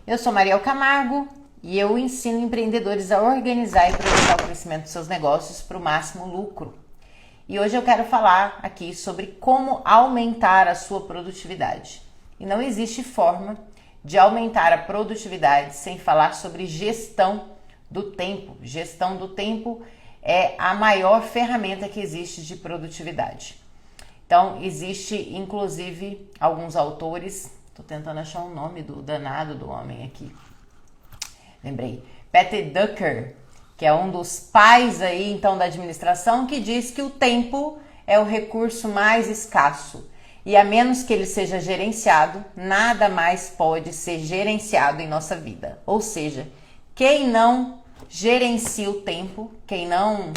Eu sou Mariel Camargo e eu ensino empreendedores a organizar e projetar o crescimento dos seus negócios para o máximo lucro. E hoje eu quero falar aqui sobre como aumentar a sua produtividade. E não existe forma de aumentar a produtividade sem falar sobre gestão do tempo. Gestão do tempo é a maior ferramenta que existe de produtividade. Então, existe inclusive alguns autores, tô tentando achar o nome do danado do homem aqui. Lembrei. Peter Drucker, que é um dos pais aí então da administração, que diz que o tempo é o recurso mais escasso. E a menos que ele seja gerenciado, nada mais pode ser gerenciado em nossa vida. Ou seja, quem não gerencia o tempo, quem não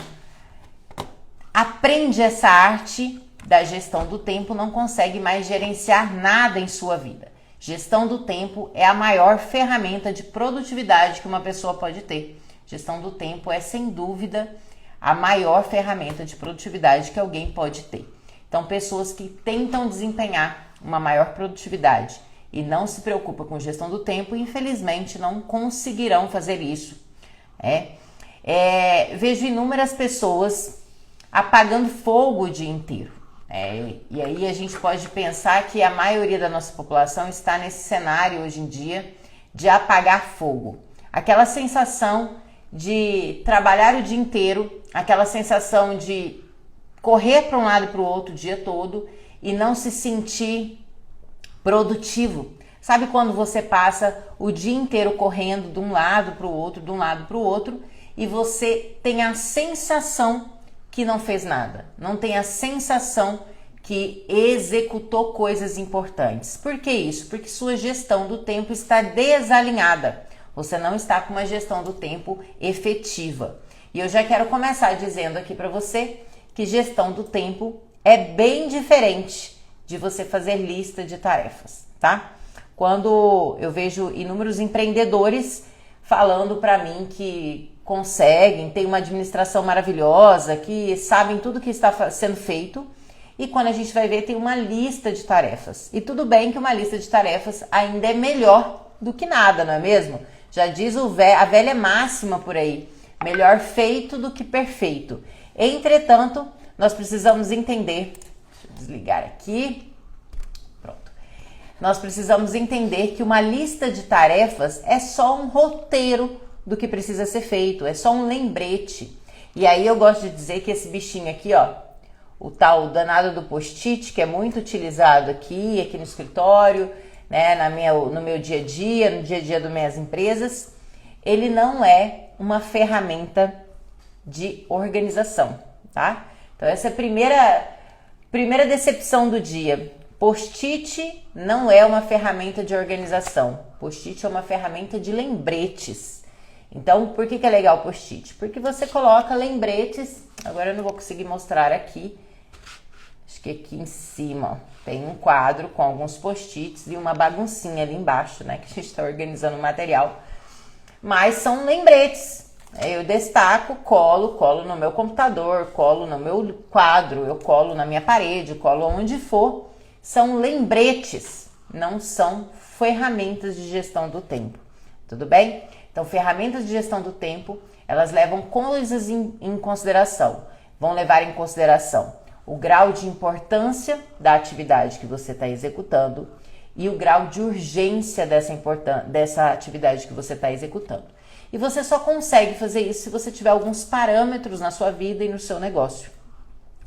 aprende essa arte da gestão do tempo, não consegue mais gerenciar nada em sua vida. Gestão do tempo é a maior ferramenta de produtividade que uma pessoa pode ter. Gestão do tempo é, sem dúvida, a maior ferramenta de produtividade que alguém pode ter. Então, pessoas que tentam desempenhar uma maior produtividade e não se preocupam com gestão do tempo, infelizmente, não conseguirão fazer isso. Vejo inúmeras pessoas apagando fogo o dia inteiro. E aí a gente pode pensar que a maioria da nossa população está nesse cenário hoje em dia de apagar fogo. Aquela sensação de trabalhar o dia inteiro, aquela sensação de correr para um lado e para o outro o dia todo e não se sentir produtivo. Sabe quando você passa o dia inteiro correndo de um lado para o outro, de um lado para o outro, e você tem a sensação que não fez nada, não tem a sensação que executou coisas importantes. Por que isso? Porque sua gestão do tempo está desalinhada. Você não está com uma gestão do tempo efetiva. E eu já quero começar dizendo aqui para você que gestão do tempo é bem diferente de você fazer lista de tarefas, tá? Quando eu vejo inúmeros empreendedores falando para mim que conseguem, tem uma administração maravilhosa, que sabem tudo que está sendo feito, e quando a gente vai ver, tem uma lista de tarefas. E tudo bem que uma lista de tarefas ainda é melhor do que nada, não é mesmo? Já diz a velha máxima por aí, melhor feito do que perfeito. Entretanto, nós precisamos entender, deixa eu desligar aqui, pronto. Nós precisamos entender que uma lista de tarefas é só um roteiro do que precisa ser feito, é só um lembrete. E aí eu gosto de dizer que esse bichinho aqui, ó, o tal danado do post-it, que é muito utilizado aqui no escritório, né, no meu dia a dia, no dia a dia das minhas empresas, ele não é uma ferramenta de organização, tá? Então essa é a primeira decepção do dia. Post-it não é uma ferramenta de organização. Post-it é uma ferramenta de lembretes. Então, por que é legal o post-it? Porque você coloca lembretes, agora eu não vou conseguir mostrar aqui, acho que aqui em cima, ó, tem um quadro com alguns post-its e uma baguncinha ali embaixo, né, que a gente está organizando o material, mas são lembretes. Eu destaco, colo no meu computador, colo no meu quadro, eu colo na minha parede, colo onde for, são lembretes, não são ferramentas de gestão do tempo, tudo bem? Então, ferramentas de gestão do tempo, elas levam coisas em consideração. Vão levar em consideração o grau de importância da atividade que você está executando e o grau de urgência dessa atividade que você está executando. E você só consegue fazer isso se você tiver alguns parâmetros na sua vida e no seu negócio.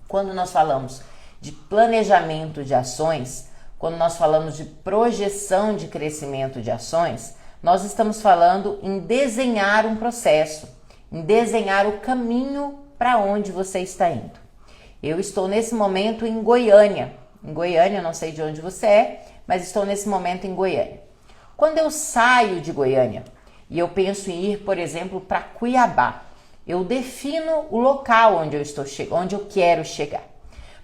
Quando nós falamos de planejamento de ações, quando nós falamos de projeção de crescimento de ações, nós estamos falando em desenhar um processo, em desenhar o caminho para onde você está indo. Eu estou nesse momento em Goiânia. Em Goiânia, não sei de onde você é, mas estou nesse momento em Goiânia. Quando eu saio de Goiânia e eu penso em ir, por exemplo, para Cuiabá, eu defino o local onde eu quero chegar.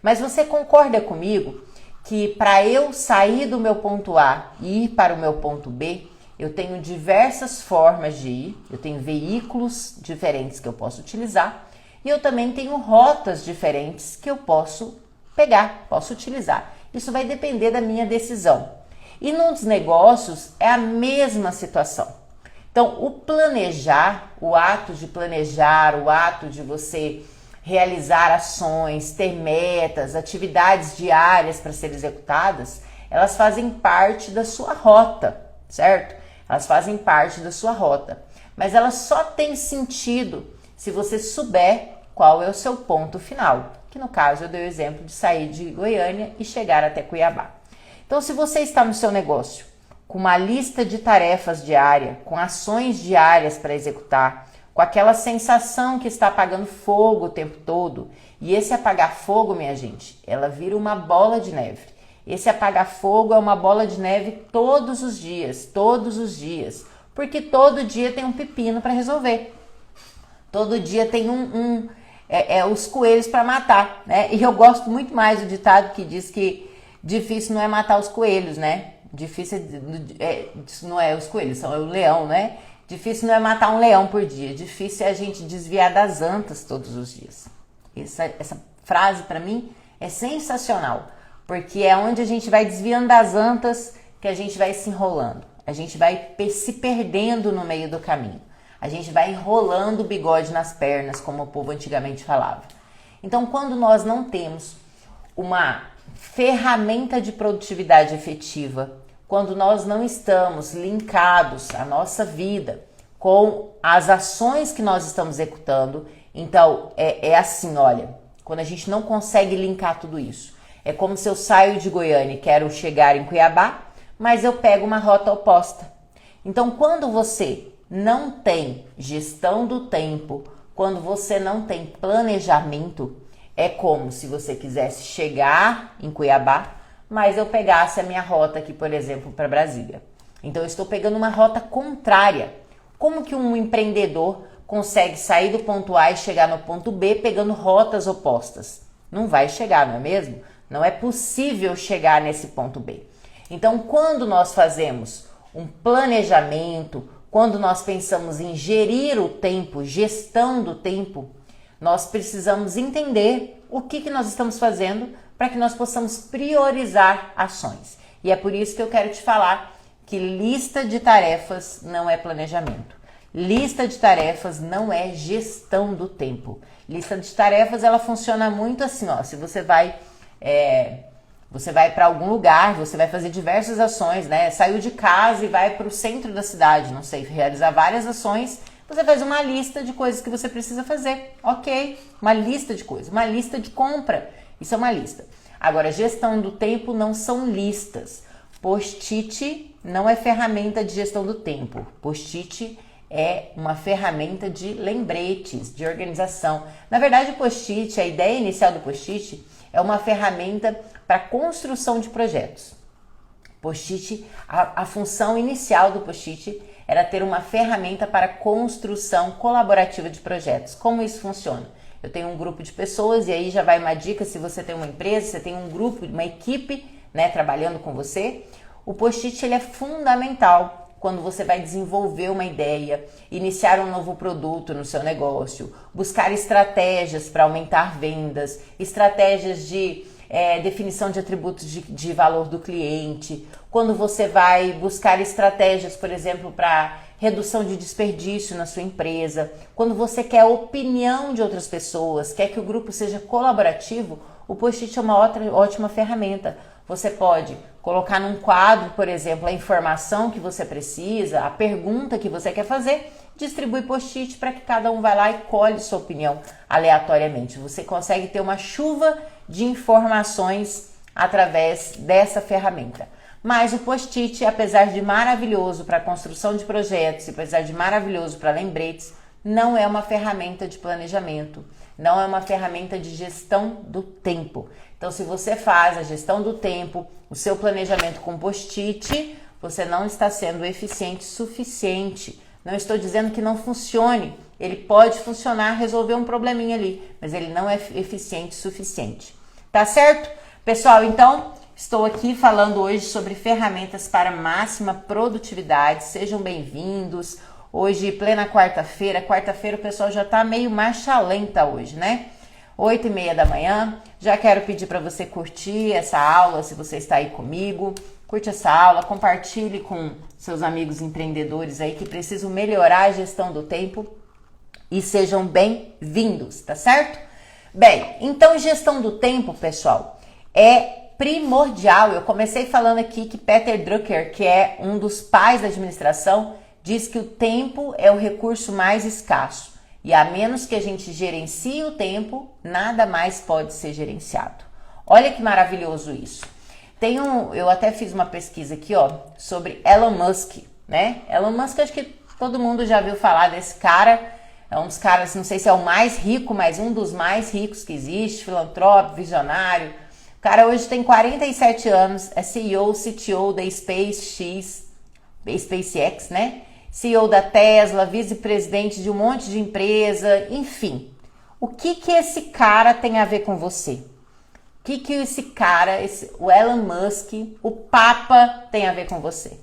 Mas você concorda comigo que para eu sair do meu ponto A e ir para o meu ponto B, eu tenho diversas formas de ir, eu tenho veículos diferentes que eu posso utilizar e eu também tenho rotas diferentes que eu posso pegar, posso utilizar. Isso vai depender da minha decisão. E nos negócios é a mesma situação. Então, o planejar, o ato de planejar, o ato de você realizar ações, ter metas, atividades diárias para serem executadas, elas fazem parte da sua rota, certo? Elas fazem parte da sua rota. Mas elas só têm sentido se você souber qual é o seu ponto final. Que no caso eu dei o exemplo de sair de Goiânia e chegar até Cuiabá. Então, se você está no seu negócio com uma lista de tarefas diária, com ações diárias para executar, com aquela sensação que está apagando fogo o tempo todo, e esse apagar fogo, minha gente, ela vira uma bola de neve. Esse apagar fogo é uma bola de neve todos os dias, porque todo dia tem um pepino para resolver. Todo dia tem os coelhos para matar, né? E eu gosto muito mais do ditado que diz que difícil não é matar os coelhos, né? Difícil não é os coelhos, é o leão, né? Difícil não é matar um leão por dia, difícil é a gente desviar das antas todos os dias. Essa frase para mim é sensacional, porque é onde a gente vai desviando das antas que a gente vai se enrolando. A gente vai se perdendo no meio do caminho. A gente vai enrolando o bigode nas pernas, como o povo antigamente falava. Então, quando nós não temos uma ferramenta de produtividade efetiva, quando nós não estamos linkados à nossa vida com as ações que nós estamos executando, então é assim, olha, quando a gente não consegue linkar tudo isso, é como se eu saio de Goiânia e quero chegar em Cuiabá, mas eu pego uma rota oposta. Então, quando você não tem gestão do tempo, quando você não tem planejamento, é como se você quisesse chegar em Cuiabá, mas eu pegasse a minha rota aqui, por exemplo, para Brasília. Então, eu estou pegando uma rota contrária. Como que um empreendedor consegue sair do ponto A e chegar no ponto B pegando rotas opostas? Não vai chegar, não é mesmo? Não é possível chegar nesse ponto B. Então, quando nós fazemos um planejamento, quando nós pensamos em gerir o tempo, gestão do tempo, nós precisamos entender o que nós estamos fazendo para que nós possamos priorizar ações. E é por isso que eu quero te falar que lista de tarefas não é planejamento. Lista de tarefas não é gestão do tempo. Lista de tarefas, ela funciona muito assim, ó. Se você vai para algum lugar, você vai fazer diversas ações, né? Saiu de casa e vai para o centro da cidade, não sei, realizar várias ações. Você faz uma lista de coisas que você precisa fazer, ok? Uma lista de coisas, uma lista de compra, isso é uma lista. Agora, gestão do tempo não são listas. Post-it não é ferramenta de gestão do tempo. Post-it é uma ferramenta de lembretes, de organização. Na verdade, o post-it, a ideia inicial do post-it é uma ferramenta para construção de projetos. Post-it, a função inicial do post-it era ter uma ferramenta para construção colaborativa de projetos. Como isso funciona? Eu tenho um grupo de pessoas e aí já vai uma dica, se você tem uma empresa, você tem um grupo, uma equipe, né, trabalhando com você, o post-it ele é fundamental quando você vai desenvolver uma ideia, iniciar um novo produto no seu negócio, buscar estratégias para aumentar vendas, estratégias de definição de atributos de valor do cliente, quando você vai buscar estratégias, por exemplo, para redução de desperdício na sua empresa, quando você quer a opinião de outras pessoas, quer que o grupo seja colaborativo, o post-it é uma ótima ferramenta. Você pode colocar num quadro, por exemplo, a informação que você precisa, a pergunta que você quer fazer, distribui post-it para que cada um vá lá e colhe sua opinião aleatoriamente. Você consegue ter uma chuva de informações através dessa ferramenta. Mas o post-it, apesar de maravilhoso para a construção de projetos, apesar de maravilhoso para lembretes, não é uma ferramenta de planejamento, não é uma ferramenta de gestão do tempo. Então, se você faz a gestão do tempo, o seu planejamento com post-it, você não está sendo eficiente o suficiente. Não estou dizendo que não funcione. Ele pode funcionar, resolver um probleminha ali, mas ele não é eficiente o suficiente. Tá certo? Pessoal, então, estou aqui falando hoje sobre ferramentas para máxima produtividade. Sejam bem-vindos. Hoje, plena quarta-feira. Quarta-feira o pessoal já tá meio marcha lenta hoje, né? 8h30 da manhã. Já quero pedir para você curtir essa aula, se você está aí comigo. curte essa aula, compartilhe com seus amigos empreendedores aí que precisam melhorar a gestão do tempo e sejam bem-vindos, tá certo? Bem, então gestão do tempo, pessoal, é primordial. Eu comecei falando aqui que Peter Drucker, que é um dos pais da administração, diz que o tempo é o recurso mais escasso e a menos que a gente gerencie o tempo, nada mais pode ser gerenciado. Olha que maravilhoso isso. Eu até fiz uma pesquisa aqui, ó, sobre Elon Musk, né? Elon Musk, acho que todo mundo já viu falar desse cara. É um dos caras, não sei se é o mais rico, mas um dos mais ricos que existe, filantrópico, visionário. O cara hoje tem 47 anos, é CEO, CTO da SpaceX, né? CEO da Tesla, vice-presidente de um monte de empresa, enfim. O que esse cara tem a ver com você? O que esse cara, o Elon Musk, o Papa tem a ver com você?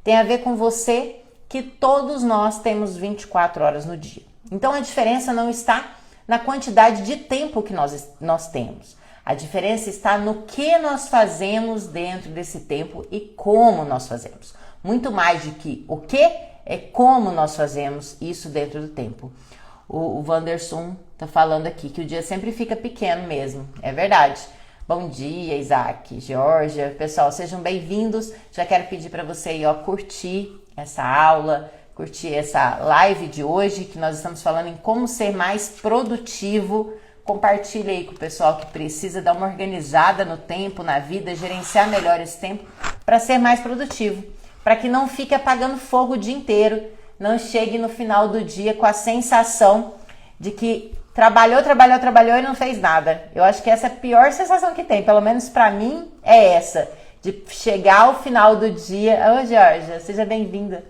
Tem a ver com você que todos nós temos 24 horas no dia. Então a diferença não está na quantidade de tempo que nós temos. A diferença está no que nós fazemos dentro desse tempo e como nós fazemos. Muito mais do que o que, é como nós fazemos isso dentro do tempo. O Wanderson tá falando aqui que o dia sempre fica pequeno mesmo. É verdade. Bom dia, Isaac, Georgia. Pessoal, sejam bem-vindos. Já quero pedir para você aí, ó, curtir essa aula, curtir essa live de hoje, que nós estamos falando em como ser mais produtivo. Compartilha aí com o pessoal que precisa dar uma organizada no tempo, na vida, gerenciar melhor esse tempo para ser mais produtivo, para que não fique apagando fogo o dia inteiro, não chegue no final do dia com a sensação de que trabalhou e não fez nada. Eu acho que essa é a pior sensação que tem, pelo menos para mim é essa, de chegar ao final do dia. Ô, Georgia, seja bem-vinda.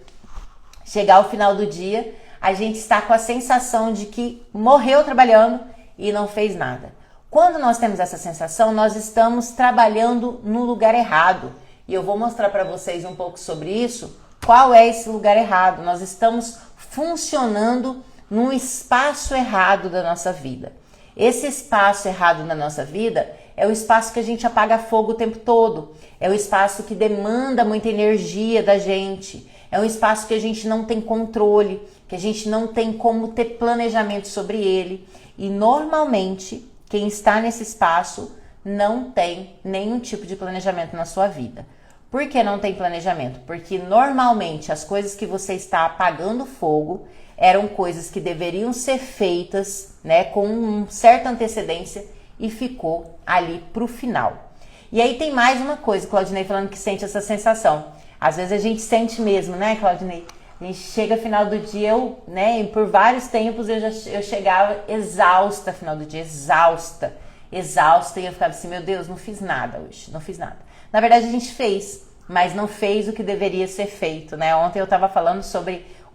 Chegar ao final do dia, a gente está com a sensação de que morreu trabalhando e não fez nada. Quando nós temos essa sensação, nós estamos trabalhando no lugar errado. E eu vou mostrar para vocês um pouco sobre isso. Qual é esse lugar errado? Nós estamos funcionando num espaço errado da nossa vida. Esse espaço errado na nossa vida é o espaço que a gente apaga fogo o tempo todo. É o espaço que demanda muita energia da gente. É um espaço que a gente não tem controle, que a gente não tem como ter planejamento sobre ele. E normalmente, quem está nesse espaço não tem nenhum tipo de planejamento na sua vida. Por que não tem planejamento? Porque normalmente as coisas que você está apagando fogo eram coisas que deveriam ser feitas, né, com uma certa antecedência e ficou ali pro final. E aí tem mais uma coisa, Claudinei falando que sente essa sensação. Às vezes a gente sente mesmo, né, Claudinei? A gente chega final do dia, né, por vários tempos eu chegava exausta final do dia, exausta, e eu ficava assim, meu Deus, não fiz nada hoje, não fiz nada. Na verdade a gente fez, mas não fez o que deveria ser feito, né? Ontem eu estava falando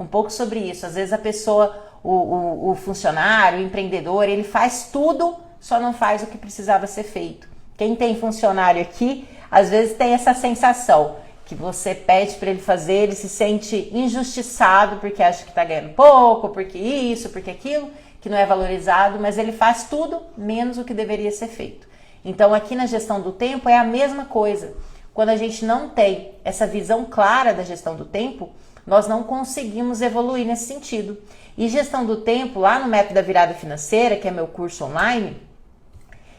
um pouco sobre isso. Às vezes a pessoa, o funcionário, o empreendedor, ele faz tudo, só não faz o que precisava ser feito. Quem tem funcionário aqui, às vezes tem essa sensação que você pede para ele fazer, ele se sente injustiçado porque acha que está ganhando pouco, porque isso, porque aquilo, que não é valorizado, mas ele faz tudo menos o que deveria ser feito. Então aqui na gestão do tempo é a mesma coisa. Quando a gente não tem essa visão clara da gestão do tempo, nós não conseguimos evoluir nesse sentido. E gestão do tempo, lá no Método da Virada Financeira, que é meu curso online,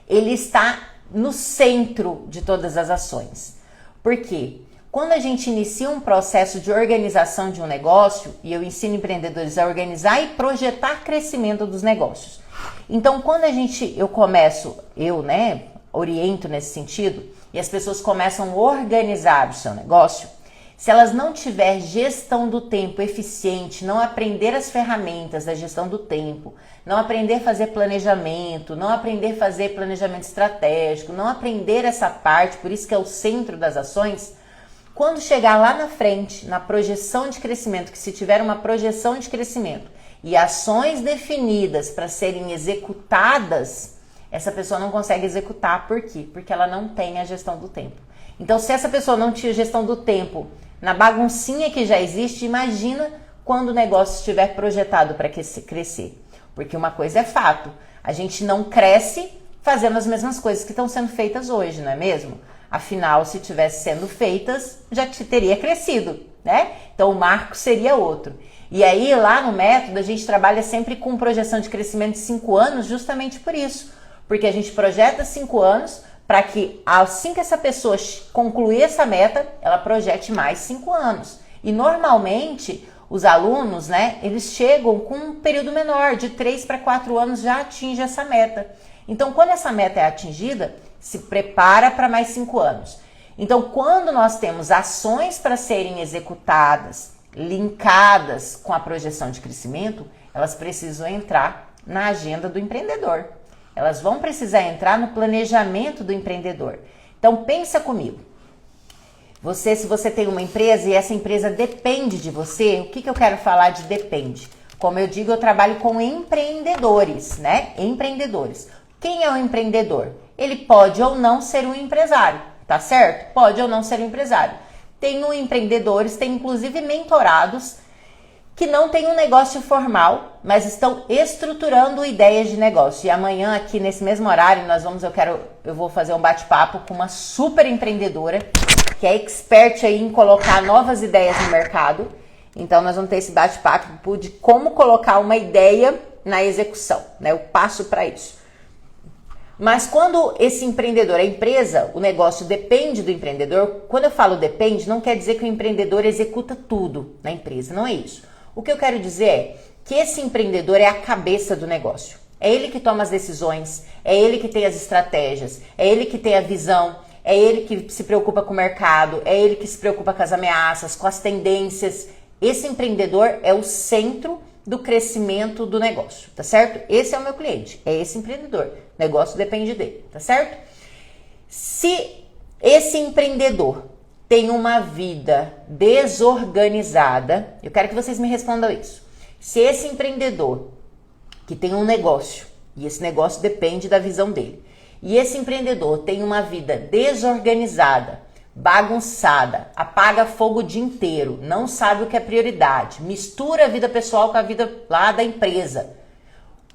ele está no centro de todas as ações. Por quê? Quando a gente inicia um processo de organização de um negócio, e eu ensino empreendedores a organizar e projetar crescimento dos negócios. Então, quando eu oriento nesse sentido, e as pessoas começam a organizar o seu negócio, se elas não tiverem gestão do tempo eficiente, não aprender as ferramentas da gestão do tempo, não aprender a fazer planejamento, não aprender a fazer planejamento estratégico, não aprender essa parte, por isso que é o centro das ações, quando chegar lá na frente, na projeção de crescimento, que se tiver uma projeção de crescimento e ações definidas para serem executadas, essa pessoa não consegue executar. Por quê? Porque ela não tem a gestão do tempo. Então, se essa pessoa não tinha gestão do tempo na baguncinha que já existe, imagina quando o negócio estiver projetado para crescer. Porque uma coisa é fato, a gente não cresce fazendo as mesmas coisas que estão sendo feitas hoje, não é mesmo? Afinal, se tivesse sendo feitas, já teria crescido, né? Então, o marco seria outro. E aí, lá no método, a gente trabalha sempre com projeção de crescimento de 5 anos, justamente por isso. Porque a gente projeta 5 anos para que, assim que essa pessoa concluir essa meta, ela projete mais 5 anos. E, normalmente, os alunos, né, eles chegam com um período menor, de 3 para 4 anos já atinge essa meta. Então, quando essa meta é atingida, se prepara para mais 5 anos. Então, quando nós temos ações para serem executadas, linkadas com a projeção de crescimento, elas precisam entrar na agenda do empreendedor. Elas vão precisar entrar no planejamento do empreendedor. Então, pensa comigo. Se você tem uma empresa e essa empresa depende de você, o que eu quero falar de depende? Como eu digo, eu trabalho com empreendedores, né? Empreendedores. Quem é o empreendedor? Ele pode ou não ser um empresário, tá certo? Pode ou não ser um empresário. Tenho empreendedores, tenho inclusive mentorados que não têm um negócio formal, mas estão estruturando ideias de negócio. E amanhã aqui nesse mesmo horário eu vou fazer um bate-papo com uma super empreendedora que é expert aí em colocar novas ideias no mercado. Então nós vamos ter esse bate-papo de como colocar uma ideia na execução, né? O passo para isso. Mas quando esse empreendedor, a empresa, o negócio depende do empreendedor, quando eu falo depende, não quer dizer que o empreendedor executa tudo na empresa, não é isso. O que eu quero dizer é que esse empreendedor é a cabeça do negócio. É ele que toma as decisões, é ele que tem as estratégias, é ele que tem a visão, é ele que se preocupa com o mercado, é ele que se preocupa com as ameaças, com as tendências. Esse empreendedor é o centro do crescimento do negócio, tá certo? Esse é o meu cliente, é esse empreendedor. O negócio depende dele, tá certo? Se esse empreendedor tem uma vida desorganizada, eu quero que vocês me respondam isso. Se esse empreendedor que tem um negócio, e esse negócio depende da visão dele, e esse empreendedor tem uma vida desorganizada, bagunçada, apaga fogo o dia inteiro, não sabe o que é prioridade, mistura a vida pessoal com a vida lá da empresa.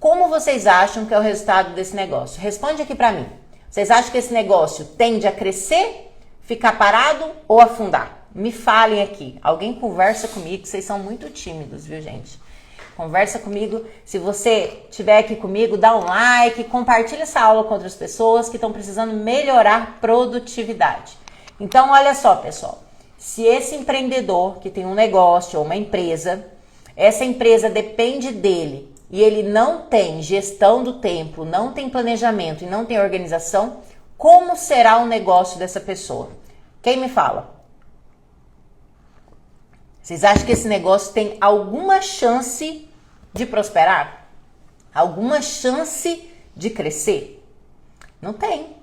Como vocês acham que é o resultado desse negócio? Responde aqui pra mim. Vocês acham que esse negócio tende a crescer, ficar parado ou afundar? Me falem aqui. Alguém conversa comigo, que vocês são muito tímidos, viu, gente? Conversa comigo. Se você estiver aqui comigo, dá um like, compartilha essa aula com outras pessoas que estão precisando melhorar produtividade. Então, olha só, pessoal, se esse empreendedor que tem um negócio ou uma empresa, essa empresa depende dele e ele não tem gestão do tempo, não tem planejamento e não tem organização, como será o negócio dessa pessoa? Quem me fala? Vocês acham que esse negócio tem alguma chance de prosperar? Alguma chance de crescer? Não tem.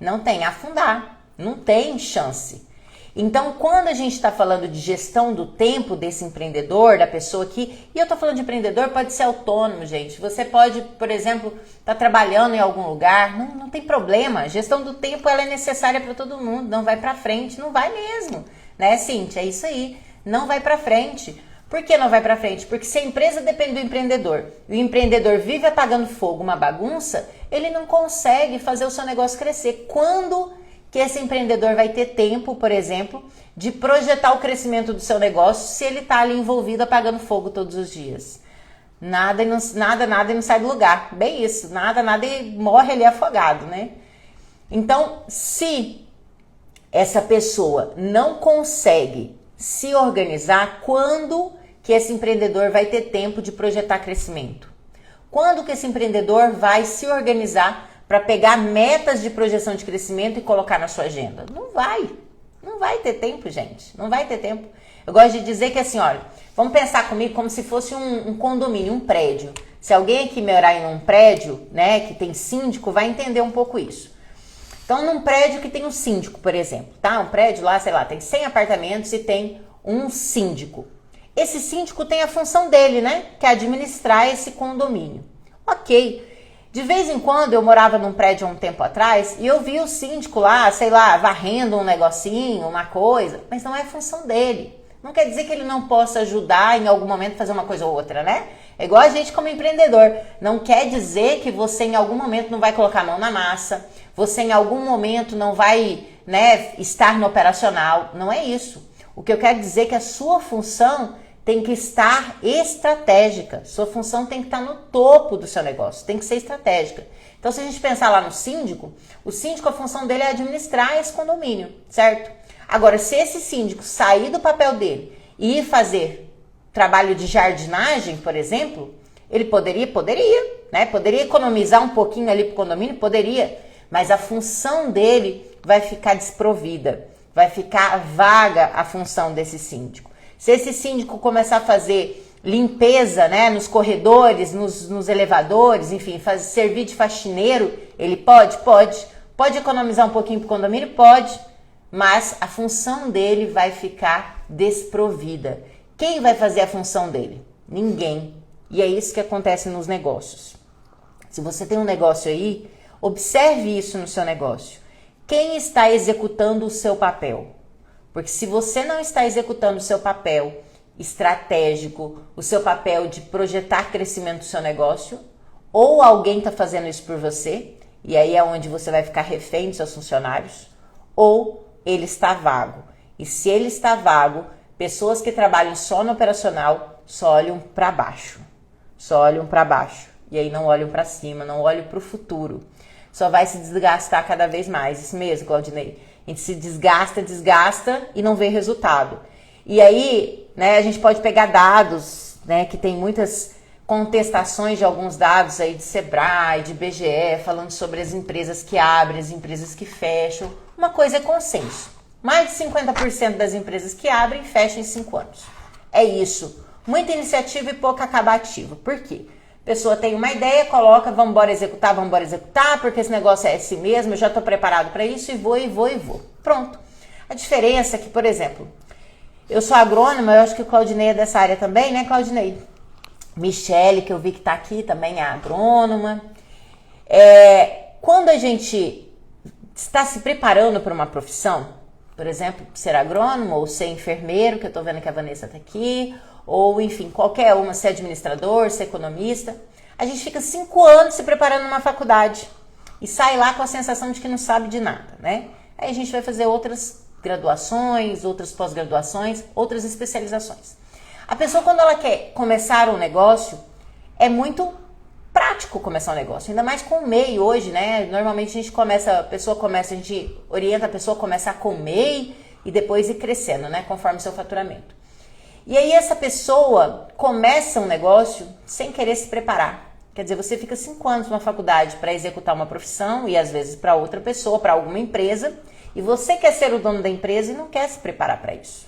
Não tem. Afundar. Não tem chance. Então, quando a gente está falando de gestão do tempo desse empreendedor, da pessoa aqui, e eu estou falando de empreendedor, pode ser autônomo, gente. Você pode, por exemplo, estar trabalhando em algum lugar, não tem problema. A gestão do tempo ela é necessária para todo mundo, não vai para frente, não vai mesmo. Né, Cíntia? É isso aí. Não vai para frente. Por que não vai para frente? Porque se a empresa depende do empreendedor e o empreendedor vive apagando fogo, uma bagunça, ele não consegue fazer o seu negócio crescer. Quando que esse empreendedor vai ter tempo, por exemplo, de projetar o crescimento do seu negócio se ele está ali envolvido apagando fogo todos os dias? Nada e não sai do lugar. Bem isso, nada e morre ali afogado, né? Então, se essa pessoa não consegue se organizar, quando que esse empreendedor vai ter tempo de projetar crescimento? Quando que esse empreendedor vai se organizar para pegar metas de projeção de crescimento e colocar na sua agenda? Não vai ter tempo, gente, não vai ter tempo. Eu gosto de dizer que assim, olha, vamos pensar comigo como se fosse um condomínio, um prédio. Se alguém aqui morar em um prédio, né, que tem síndico, vai entender um pouco isso. Então, num prédio que tem um síndico, por exemplo, tá? Um prédio lá, sei lá, tem 100 apartamentos e tem um síndico. Esse síndico tem a função dele, né, que é administrar esse condomínio. Ok. De vez em quando eu morava num prédio há um tempo atrás e eu vi o síndico lá, sei lá, varrendo um negocinho, uma coisa, mas não é função dele. Não quer dizer que ele não possa ajudar em algum momento a fazer uma coisa ou outra, né? É igual a gente como empreendedor. Não quer dizer que você em algum momento não vai colocar a mão na massa, você em algum momento não vai, né, estar no operacional. Não é isso. O que eu quero dizer é que a sua função tem que estar estratégica. Sua função tem que estar no topo do seu negócio, tem que ser estratégica. Então, se a gente pensar lá no síndico, o síndico, a função dele é administrar esse condomínio, certo? Agora, se esse síndico sair do papel dele e ir fazer trabalho de jardinagem, por exemplo, ele poderia, né? Poderia economizar um pouquinho ali para o condomínio, poderia, mas a função dele vai ficar desprovida, vai ficar vaga a função desse síndico. Se esse síndico começar a fazer limpeza, né, nos corredores, nos elevadores, enfim, servir de faxineiro, ele pode economizar um pouquinho para o condomínio, pode, mas a função dele vai ficar desprovida. Quem vai fazer a função dele? Ninguém. E é isso que acontece nos negócios. Se você tem um negócio aí, observe isso no seu negócio. Quem está executando o seu papel? Porque se você não está executando o seu papel estratégico, o seu papel de projetar crescimento do seu negócio, ou alguém está fazendo isso por você, e aí é onde você vai ficar refém dos seus funcionários, ou ele está vago. E se ele está vago, pessoas que trabalham só no operacional só olham para baixo. Só olham para baixo. E aí não olham para cima, não olham para o futuro. Só vai se desgastar cada vez mais. Isso mesmo, Claudinei. A gente se desgasta e não vê resultado. E aí, né, a gente pode pegar dados, né, que tem muitas contestações de alguns dados aí de Sebrae, de IBGE, falando sobre as empresas que abrem, as empresas que fecham. Uma coisa é consenso. Mais de 50% das empresas que abrem fecham em 5 anos. É isso. Muita iniciativa e pouca acabativa. Por quê? A pessoa tem uma ideia, coloca, vamos embora executar, porque esse negócio é esse mesmo, eu já estou preparado para isso e vou. Pronto. A diferença é que, por exemplo, eu sou agrônoma, eu acho que o Claudinei é dessa área também, né, Claudinei? Michele, que eu vi que está aqui, também é agrônoma. Quando a gente está se preparando para uma profissão, por exemplo, ser agrônomo ou ser enfermeiro, que eu estou vendo que a Vanessa está aqui, ou enfim, qualquer uma, ser administrador, ser economista, a gente fica 5 anos se preparando numa faculdade e sai lá com a sensação de que não sabe de nada, né? Aí a gente vai fazer outras graduações, outras pós-graduações, outras especializações. A pessoa, quando ela quer começar um negócio, é muito prático começar um negócio, ainda mais com o MEI hoje, né? Normalmente a gente a gente orienta a pessoa a começar com o MEI e depois ir crescendo, né? Conforme o seu faturamento. E aí essa pessoa começa um negócio sem querer se preparar. Quer dizer, você fica 5 anos numa faculdade para executar uma profissão e às vezes para outra pessoa, para alguma empresa, e você quer ser o dono da empresa e não quer se preparar para isso.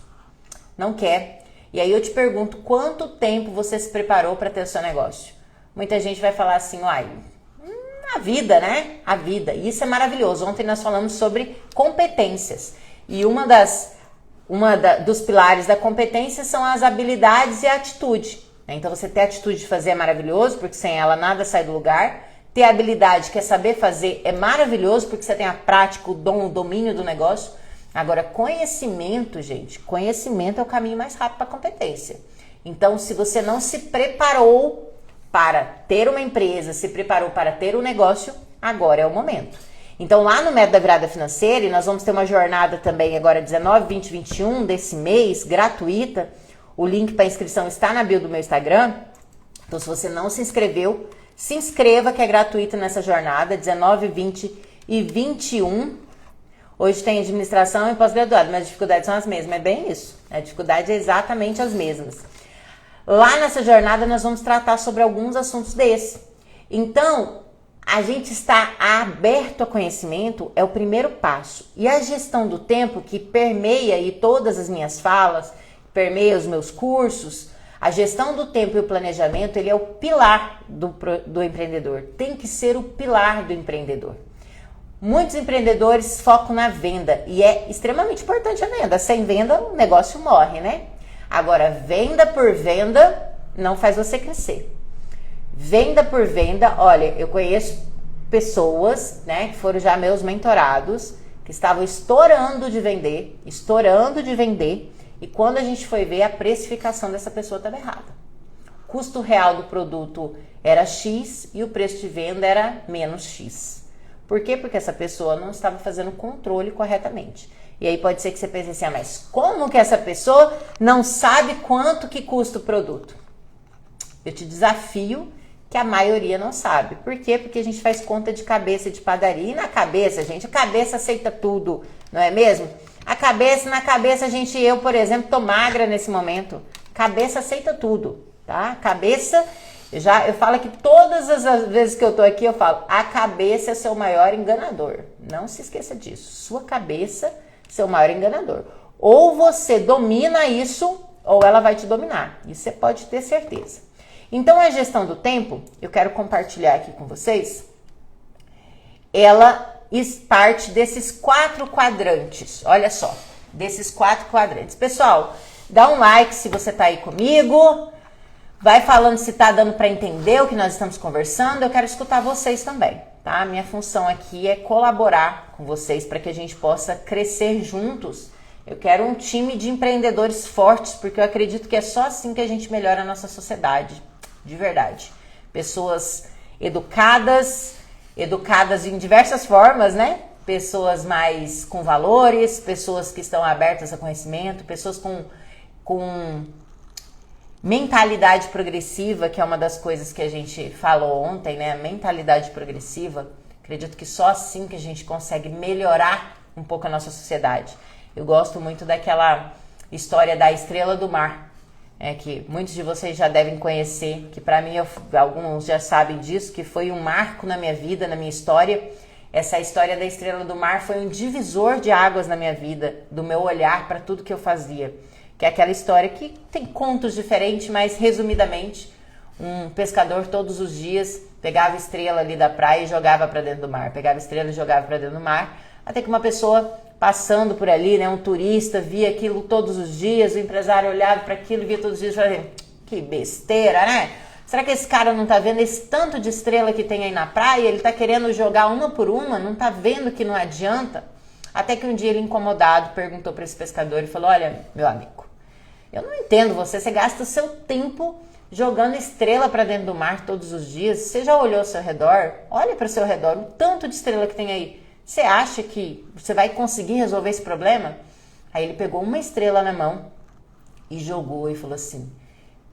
Não quer. E aí eu te pergunto, quanto tempo você se preparou para ter o seu negócio? Muita gente vai falar assim, a vida, né? A vida. E isso é maravilhoso. Ontem nós falamos sobre competências. E dos pilares da competência são as habilidades e a atitude. Então você ter a atitude de fazer é maravilhoso, porque sem ela nada sai do lugar. Ter a habilidade, que é saber fazer, é maravilhoso, porque você tem a prática, o dom, o domínio do negócio. Agora, conhecimento, gente, conhecimento é o caminho mais rápido para a competência. Então, se você não se preparou para ter uma empresa, se preparou para ter um negócio, agora é o momento. Então, lá no Método da Virada Financeira, e nós vamos ter uma jornada também agora 19, 20, 21 desse mês, gratuita. O link para inscrição está na bio do meu Instagram. Então, se você não se inscreveu, se inscreva, que é gratuito nessa jornada, 19, 20 e 21. Hoje tem administração e pós-graduado, mas as dificuldades são as mesmas. É bem isso. A dificuldade é exatamente as mesmas. Lá nessa jornada, nós vamos tratar sobre alguns assuntos desse. Então, a gente estar aberto a conhecimento é o primeiro passo. E a gestão do tempo, que permeia aí todas as minhas falas, permeia os meus cursos, a gestão do tempo e o planejamento, ele é o pilar do empreendedor. Tem que ser o pilar do empreendedor. Muitos empreendedores focam na venda e é extremamente importante a venda. Sem venda, o negócio morre, né? Agora, venda por venda não faz você crescer. Venda por venda, olha, eu conheço pessoas, né, que foram já meus mentorados, que estavam estourando de vender, e quando a gente foi ver, a precificação dessa pessoa estava errada. O custo real do produto era X e o preço de venda era menos X. Por quê? Porque essa pessoa não estava fazendo o controle corretamente. E aí pode ser que você pense assim, mas como que essa pessoa não sabe quanto que custa o produto? Eu te desafio que a maioria não sabe. Por quê? Porque a gente faz conta de cabeça de padaria. E na cabeça, gente, a cabeça aceita tudo, não é mesmo? Na cabeça, gente, eu, por exemplo, tô magra nesse momento. Cabeça aceita tudo, tá? Cabeça, eu falo que todas as vezes que eu tô aqui, eu falo, a cabeça é seu maior enganador. Não se esqueça disso. Sua cabeça é seu maior enganador. Ou você domina isso, ou ela vai te dominar. Isso você pode ter certeza. Então, a gestão do tempo, eu quero compartilhar aqui com vocês, ela parte desses 4 quadrantes. Olha só, desses 4 quadrantes. Pessoal, dá um like se você tá aí comigo, vai falando se tá dando para entender o que nós estamos conversando. Eu quero escutar vocês também, tá? A minha função aqui é colaborar com vocês para que a gente possa crescer juntos. Eu quero um time de empreendedores fortes, porque eu acredito que é só assim que a gente melhora a nossa sociedade. De verdade. Pessoas educadas em diversas formas, né? Pessoas mais com valores, pessoas que estão abertas a conhecimento, pessoas com mentalidade progressiva, que é uma das coisas que a gente falou ontem, né? A mentalidade progressiva. Acredito que só assim que a gente consegue melhorar um pouco a nossa sociedade. Eu gosto muito daquela história da estrela do mar. Que muitos de vocês já devem conhecer, que para mim, alguns já sabem disso, que foi um marco na minha vida, na minha história. Essa história da estrela do mar foi um divisor de águas na minha vida, do meu olhar para tudo que eu fazia. Que é aquela história que tem contos diferentes, mas resumidamente, um pescador todos os dias pegava estrela ali da praia e jogava para dentro do mar. Pegava estrela e jogava para dentro do mar, até que uma pessoa passando por ali, né, um turista, via aquilo todos os dias, o empresário olhava para aquilo e via todos os dias e falava, que besteira, né? Será que esse cara não tá vendo esse tanto de estrela que tem aí na praia? Ele tá querendo jogar uma por uma, não tá vendo que não adianta? Até que um dia ele, incomodado, perguntou para esse pescador e falou, olha, meu amigo, eu não entendo você gasta o seu tempo jogando estrela para dentro do mar todos os dias. Você já olhou ao seu redor? Olha para o seu redor, o tanto de estrela que tem aí. Você acha que você vai conseguir resolver esse problema? Aí ele pegou uma estrela na mão e jogou e falou assim,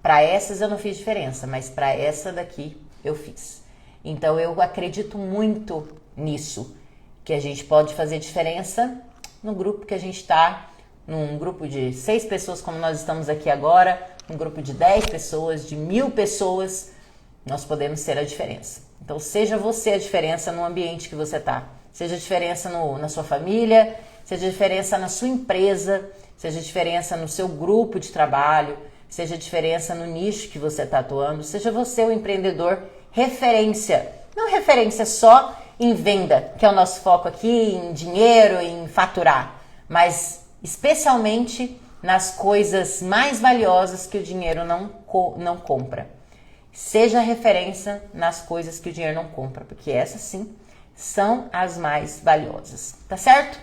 para essas eu não fiz diferença, mas para essa daqui eu fiz. Então eu acredito muito nisso, que a gente pode fazer diferença no grupo que a gente está, num grupo de 6 pessoas como nós estamos aqui agora, um grupo de 10 pessoas, de 1000 pessoas, nós podemos ser a diferença. Então seja você a diferença no ambiente que você está. Seja diferença na sua família, seja diferença na sua empresa, seja diferença no seu grupo de trabalho, seja diferença no nicho que você está atuando, seja você o empreendedor referência. Não referência só em venda, que é o nosso foco aqui, em dinheiro, em faturar, mas especialmente nas coisas mais valiosas que o dinheiro não compra. Seja referência nas coisas que o dinheiro não compra, porque essas sim são as mais valiosas, tá certo?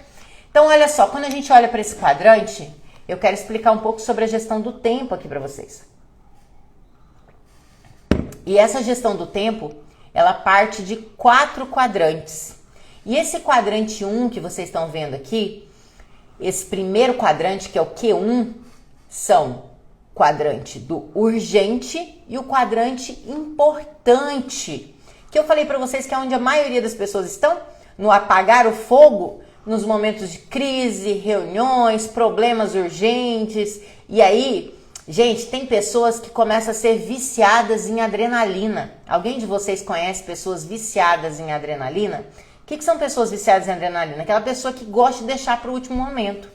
Então, olha só, quando a gente olha para esse quadrante, eu quero explicar um pouco sobre a gestão do tempo aqui para vocês. E essa gestão do tempo, ela parte de 4 quadrantes. E esse quadrante 1 que vocês estão vendo aqui, esse primeiro quadrante, que é o Q1, são o quadrante do urgente e o quadrante importante, que eu falei para vocês que é onde a maioria das pessoas estão, no apagar o fogo, nos momentos de crise, reuniões, problemas urgentes. E aí, gente, tem pessoas que começam a ser viciadas em adrenalina. Alguém de vocês conhece pessoas viciadas em adrenalina? O que são pessoas viciadas em adrenalina? Aquela pessoa que gosta de deixar para o último momento.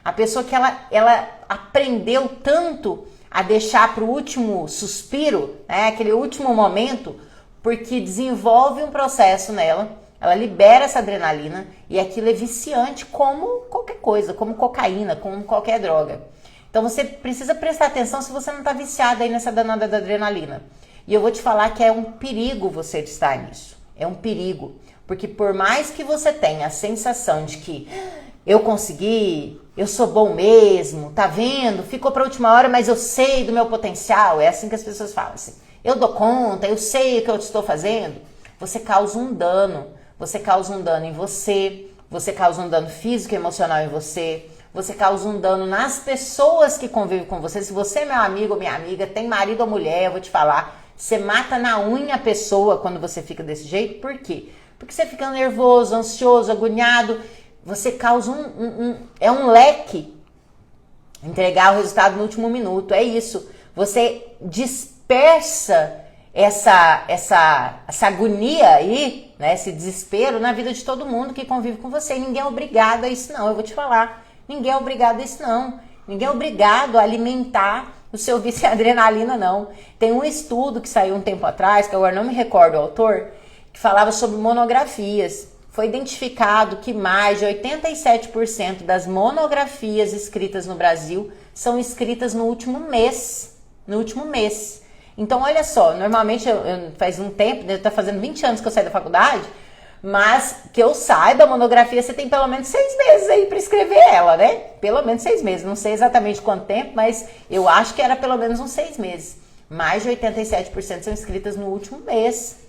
A pessoa que ela aprendeu tanto a deixar para o último suspiro, né, aquele último momento, porque desenvolve um processo nela, ela libera essa adrenalina e aquilo é viciante como qualquer coisa, como cocaína, como qualquer droga. Então você precisa prestar atenção se você não está viciado aí nessa danada da adrenalina. E eu vou te falar que é um perigo você estar nisso. É um perigo. Porque por mais que você tenha a sensação de que eu consegui, eu sou bom mesmo, tá vendo? Ficou para a última hora, mas eu sei do meu potencial. É assim que as pessoas falam assim. Eu dou conta, eu sei o que eu estou fazendo. Você causa um dano. você causa um dano em você causa um dano físico e emocional em você causa um dano nas pessoas que convivem com você. Se você é meu amigo ou minha amiga, tem marido ou mulher, eu vou te falar, você mata na unha a pessoa quando você fica desse jeito. Por quê? Porque você fica nervoso, ansioso, agoniado, você causa um leque. Entregar o resultado no último minuto, é isso. Você dispersa essa agonia aí, né, esse desespero na vida de todo mundo que convive com você. E ninguém é obrigado a isso não, eu vou te falar. Ninguém é obrigado a isso não. Ninguém é obrigado a alimentar o seu vício em adrenalina não. Tem um estudo que saiu um tempo atrás, que agora não me recordo o autor, que falava sobre monografias. Foi identificado que mais de 87% das monografias escritas no Brasil são escritas no último mês. No último mês. Então, olha só, normalmente, faz um tempo, tá fazendo 20 anos que eu saí da faculdade, mas que eu saiba, a monografia você tem pelo menos 6 meses aí para escrever ela, né? Pelo menos 6 meses. Não sei exatamente quanto tempo, mas eu acho que era pelo menos uns 6 meses. Mais de 87% são escritas no último mês.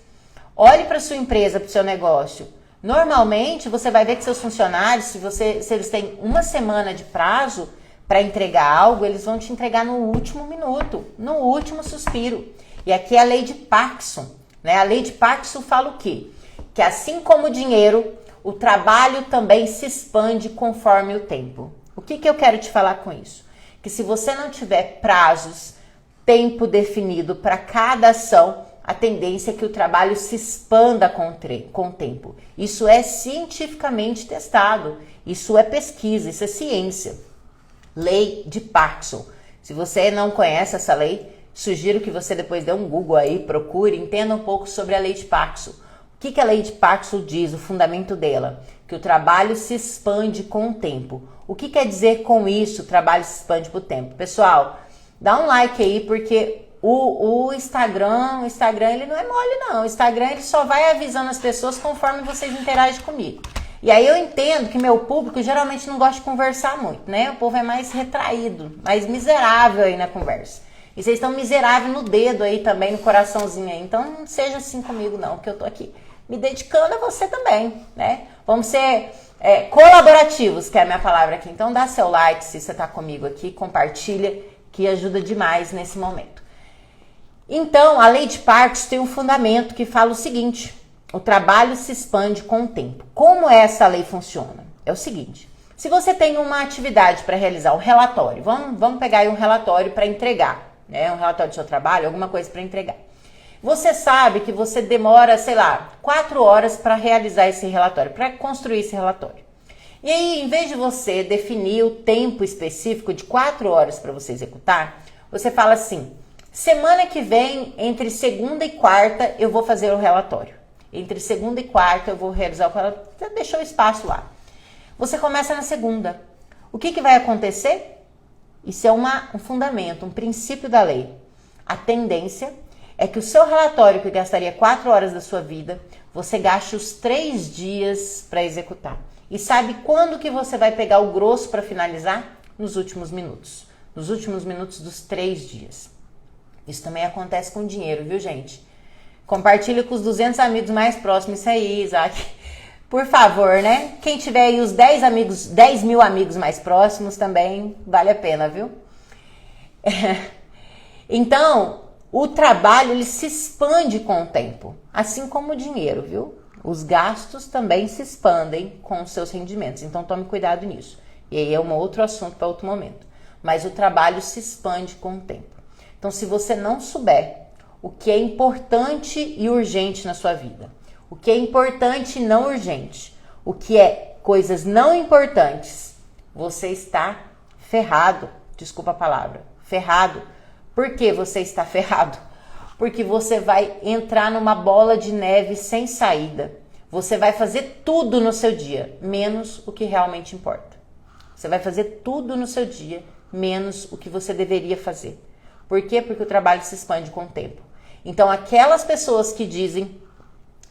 Olhe para sua empresa, para o seu negócio. Normalmente, você vai ver que seus funcionários, se eles têm uma semana de prazo para entregar algo, eles vão te entregar no último minuto, no último suspiro. E aqui é a lei de Parkinson, né? A lei de Parkinson fala o quê? Que assim como o dinheiro, o trabalho também se expande conforme o tempo. O que eu quero te falar com isso? Que se você não tiver prazos, tempo definido para cada ação, a tendência é que o trabalho se expanda com o tempo. Isso é cientificamente testado, isso é pesquisa, isso é ciência. Lei de Parkinson. Se você não conhece essa lei, sugiro que você depois dê um Google aí, procure, entenda um pouco sobre a lei de Parkinson. O que a lei de Parkinson diz, o fundamento dela? Que o trabalho se expande com o tempo. O que quer dizer com isso, o trabalho se expande com o tempo? Pessoal, dá um like aí, porque o Instagram ele não é mole não. O Instagram ele só vai avisando as pessoas conforme vocês interagem comigo. E aí eu entendo que meu público geralmente não gosta de conversar muito, né? O povo é mais retraído, mais miserável aí na conversa. E vocês estão miseráveis no dedo aí também, no coraçãozinho aí. Então não seja assim comigo não, que eu tô aqui me dedicando a você também, né? Vamos ser colaborativos, que é a minha palavra aqui. Então dá seu like se você tá comigo aqui, compartilha, que ajuda demais nesse momento. Então, a lei de Parkinson tem um fundamento que fala o seguinte: o trabalho se expande com o tempo. Como essa lei funciona? É o seguinte: se você tem uma atividade para realizar, um relatório, vamos pegar aí um relatório para entregar, né? Um relatório do seu trabalho, alguma coisa para entregar. Você sabe que você demora, sei lá, 4 horas para realizar esse relatório, para construir esse relatório. E aí, em vez de você definir o tempo específico de 4 horas para você executar, você fala assim: semana que vem, entre segunda e quarta, eu vou fazer o relatório. Entre segunda e quarta eu vou realizar o relatório. Você deixou o espaço lá. Você começa na segunda. O que vai acontecer? Isso é um fundamento, um princípio da lei. A tendência é que o seu relatório, que gastaria 4 horas da sua vida, você gaste os 3 dias para executar. E sabe quando que você vai pegar o grosso para finalizar? Nos últimos minutos. Nos últimos minutos dos 3 dias. Isso também acontece com dinheiro, viu, gente? Compartilha com os 200 amigos mais próximos isso aí, Isaac. Por favor, né? Quem tiver aí os 10 mil amigos mais próximos também, vale a pena, viu? Então, o trabalho, ele se expande com o tempo. Assim como o dinheiro, viu? Os gastos também se expandem com os seus rendimentos. Então, tome cuidado nisso. E aí é um outro assunto para outro momento. Mas o trabalho se expande com o tempo. Então, se você não souber o que é importante e urgente na sua vida, o que é importante e não urgente, o que é coisas não importantes, você está ferrado. Desculpa a palavra, ferrado. Por que você está ferrado? Porque você vai entrar numa bola de neve sem saída. Você vai fazer tudo no seu dia, menos o que realmente importa. Você vai fazer tudo no seu dia, menos o que você deveria fazer. Por quê? Porque o trabalho se expande com o tempo. Então, aquelas pessoas que dizem: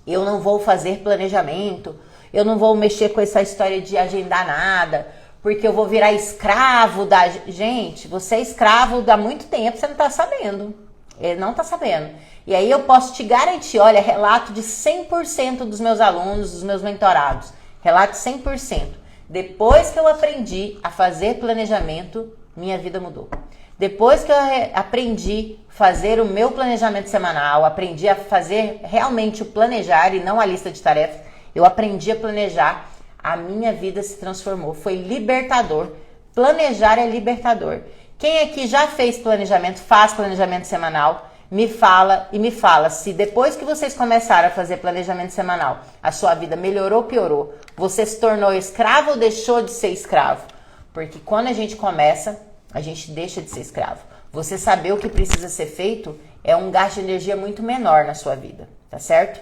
eu não vou fazer planejamento, eu não vou mexer com essa história de agendar nada, porque eu vou virar escravo da... Gente, você é escravo há muito tempo, você não tá sabendo. Ele não tá sabendo. E aí eu posso te garantir, olha, relato de 100% dos meus alunos, dos meus mentorados. Relato 100%. Depois que eu aprendi a fazer planejamento, minha vida mudou. Depois que eu aprendi a fazer o meu planejamento semanal, aprendi a fazer realmente o planejar e não a lista de tarefas, eu aprendi a planejar, a minha vida se transformou. Foi libertador. Planejar é libertador. Quem aqui já fez planejamento, faz planejamento semanal, me fala se depois que vocês começaram a fazer planejamento semanal, a sua vida melhorou ou piorou, você se tornou escravo ou deixou de ser escravo? Porque quando a gente começa, a gente deixa de ser escravo. Você saber o que precisa ser feito é um gasto de energia muito menor na sua vida, tá certo?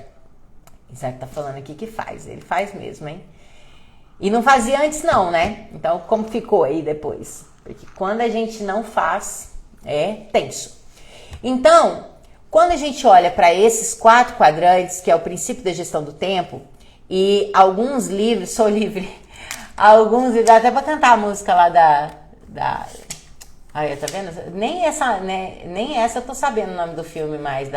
Isaac tá falando aqui que faz, ele faz mesmo, hein? E não fazia antes não, né? Então como ficou aí depois? Porque quando a gente não faz, é tenso. Então, quando a gente olha para esses 4 quadrantes, que é o princípio da gestão do tempo, e alguns livros, sou livre, alguns livros, até para cantar a música lá da aí, tá vendo? Nem essa eu tô sabendo o nome do filme mais,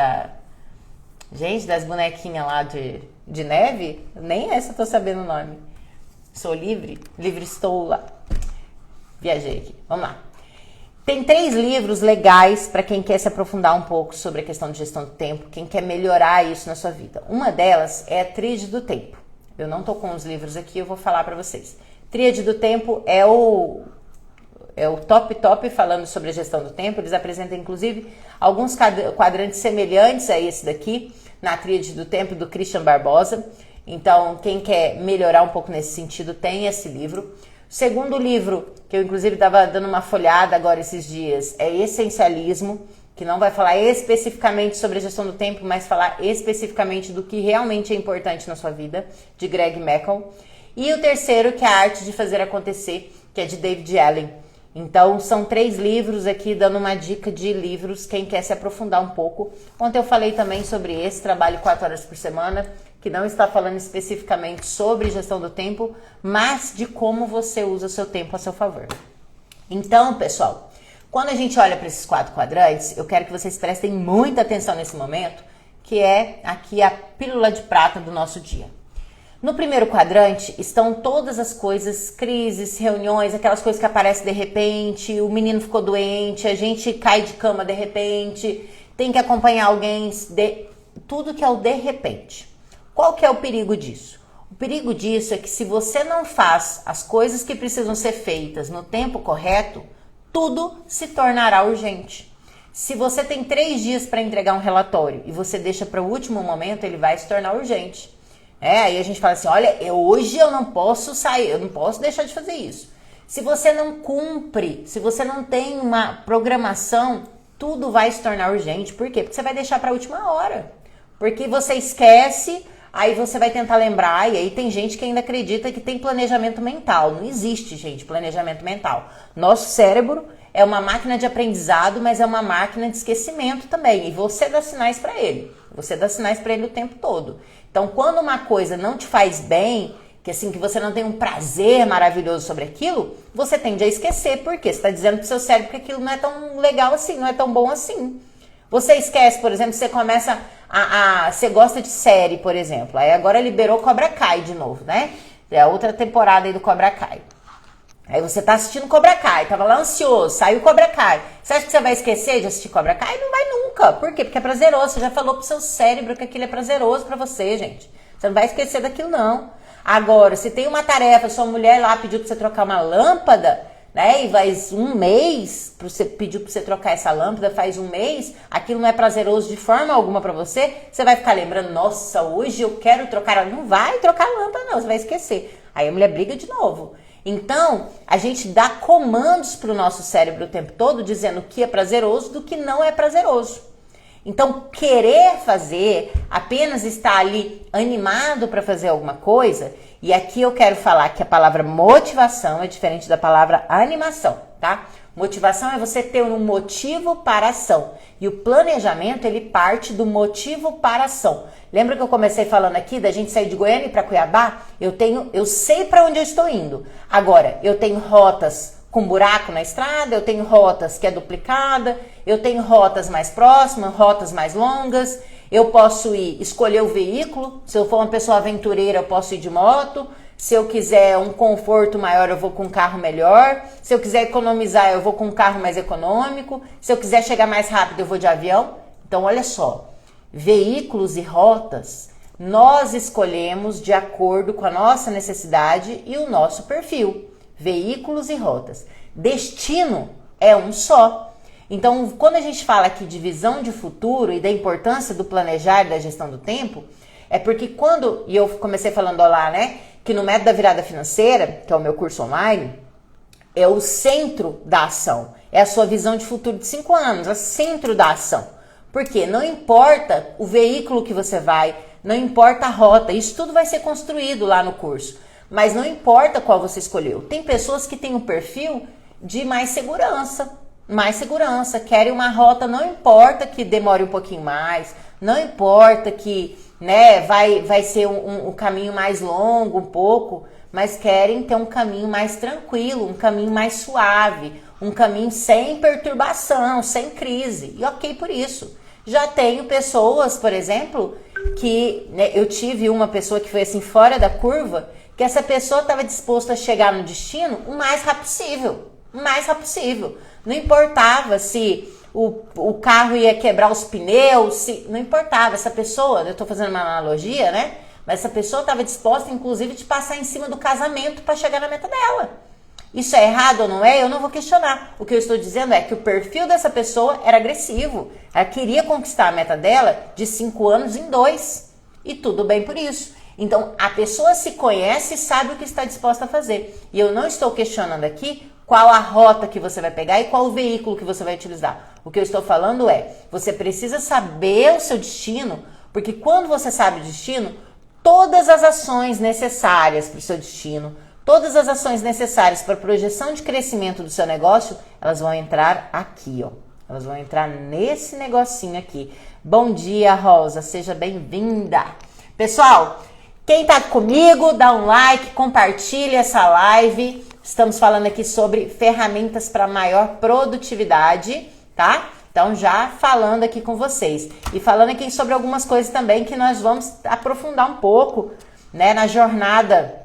gente, das bonequinhas lá de neve, nem essa eu tô sabendo o nome. Sou livre estou lá. Viajei aqui, vamos lá. Tem 3 livros legais para quem quer se aprofundar um pouco sobre a questão de gestão do tempo, quem quer melhorar isso na sua vida. Uma delas é a Tríade do Tempo. Eu não tô com os livros aqui, eu vou falar para vocês. Tríade do Tempo é o top falando sobre a gestão do tempo. Eles apresentam, inclusive, alguns quadrantes semelhantes a esse daqui, na Tríade do Tempo, do Christian Barbosa. Então, quem quer melhorar um pouco nesse sentido, tem esse livro. O segundo livro, que eu inclusive estava dando uma folhada agora esses dias, é Essencialismo, que não vai falar especificamente sobre a gestão do tempo, mas falar especificamente do que realmente é importante na sua vida, de Greg McKeown. E o terceiro, que é A Arte de Fazer Acontecer, que é de David Allen. Então, são 3 livros aqui, dando uma dica de livros, quem quer se aprofundar um pouco. Ontem eu falei também sobre esse trabalho 4 horas por semana, que não está falando especificamente sobre gestão do tempo, mas de como você usa o seu tempo a seu favor. Então, pessoal, quando a gente olha para esses 4 quadrantes, eu quero que vocês prestem muita atenção nesse momento, que é aqui a pílula de prata do nosso dia. No primeiro quadrante estão todas as coisas, crises, reuniões, aquelas coisas que aparecem de repente, o menino ficou doente, a gente cai de cama de repente, tem que acompanhar alguém, tudo que é o de repente. Qual que é o perigo disso? O perigo disso é que se você não faz as coisas que precisam ser feitas no tempo correto, tudo se tornará urgente. Se você tem 3 dias para entregar um relatório e você deixa para o último momento, ele vai se tornar urgente. Aí a gente fala assim, olha, hoje eu não posso sair, eu não posso deixar de fazer isso. Se você não cumpre, se você não tem uma programação, tudo vai se tornar urgente. Por quê? Porque você vai deixar para a última hora. Porque você esquece, aí você vai tentar lembrar, e aí tem gente que ainda acredita que tem planejamento mental. Não existe, gente, planejamento mental. Nosso cérebro é uma máquina de aprendizado, mas é uma máquina de esquecimento também. E você dá sinais para ele. Você dá sinais para ele o tempo todo. Então, quando uma coisa não te faz bem, que assim, que você não tem um prazer maravilhoso sobre aquilo, você tende a esquecer. Por quê? Você está dizendo pro seu cérebro que aquilo não é tão legal assim, não é tão bom assim. Você esquece, por exemplo, você começa você gosta de série, por exemplo. Aí agora liberou Cobra Kai de novo, né? É a outra temporada aí do Cobra Kai. Aí você tá assistindo Cobra Kai, tava lá ansioso, saiu Cobra Kai. Você acha que você vai esquecer de assistir Cobra Kai? Não vai nunca. Por quê? Porque é prazeroso. Você já falou pro seu cérebro que aquilo é prazeroso pra você, gente. Você não vai esquecer daquilo, não. Agora, se tem uma tarefa, sua mulher lá pediu pra você trocar uma lâmpada, né? E faz um mês, pediu pra você trocar essa lâmpada, faz um mês, aquilo não é prazeroso de forma alguma pra você, você vai ficar lembrando, nossa, hoje eu quero trocar ela. Não vai trocar a lâmpada, não, você vai esquecer. Aí a mulher briga de novo. Então, a gente dá comandos pro nosso cérebro o tempo todo, dizendo o que é prazeroso do que não é prazeroso. Então, querer fazer, apenas estar ali animado para fazer alguma coisa, e aqui eu quero falar que a palavra motivação é diferente da palavra animação, tá? Motivação é você ter um motivo para a ação. E o planejamento, ele parte do motivo para a ação. Lembra que eu comecei falando aqui da gente sair de Goiânia para Cuiabá? Eu sei para onde eu estou indo. Agora, eu tenho rotas com buraco na estrada, eu tenho rotas que é duplicada, eu tenho rotas mais próximas, rotas mais longas, eu posso escolher o veículo, se eu for uma pessoa aventureira eu posso ir de moto, se eu quiser um conforto maior eu vou com um carro melhor, se eu quiser economizar eu vou com um carro mais econômico, se eu quiser chegar mais rápido eu vou de avião. Então olha só, veículos e rotas nós escolhemos de acordo com a nossa necessidade e o nosso perfil. Veículos e rotas. Destino é um só. Então, quando a gente fala aqui de visão de futuro e da importância do planejar e da gestão do tempo, é porque e eu comecei falando lá, né, que no método da virada financeira, que é o meu curso online, é o centro da ação. É a sua visão de futuro de 5 anos, é o centro da ação. Porque não importa o veículo que você vai, não importa a rota, isso tudo vai ser construído lá no curso. Mas não importa qual você escolheu. Tem pessoas que têm um perfil de mais segurança, querem uma rota, não importa que demore um pouquinho mais, não importa que, né, vai ser um caminho mais longo um pouco, mas querem ter um caminho mais tranquilo, um caminho mais suave, um caminho sem perturbação, sem crise. E ok por isso. Já tenho pessoas, por exemplo, que, né, eu tive uma pessoa que foi assim fora da curva, que essa pessoa estava disposta a chegar no destino o mais rápido possível. Não importava se o carro ia quebrar os pneus, não importava. Essa pessoa, eu estou fazendo uma analogia, né? Mas essa pessoa estava disposta, inclusive, de passar em cima do casamento para chegar na meta dela. Isso é errado ou não é? Eu não vou questionar. O que eu estou dizendo é que o perfil dessa pessoa era agressivo. Ela queria conquistar a meta dela de 5 anos em 2. E tudo bem por isso. Então, a pessoa se conhece e sabe o que está disposta a fazer. E eu não estou questionando aqui qual a rota que você vai pegar e qual o veículo que você vai utilizar. O que eu estou falando é, você precisa saber o seu destino, porque quando você sabe o destino, todas as ações necessárias para o seu destino, todas as ações necessárias para a projeção de crescimento do seu negócio, elas vão entrar aqui, ó. Elas vão entrar nesse negocinho aqui. Bom dia, Rosa. Seja bem-vinda. Pessoal, quem tá comigo, dá um like, compartilha essa live. Estamos falando aqui sobre ferramentas para maior produtividade, tá? Então, já falando aqui com vocês. E falando aqui sobre algumas coisas também que nós vamos aprofundar um pouco, né, na jornada.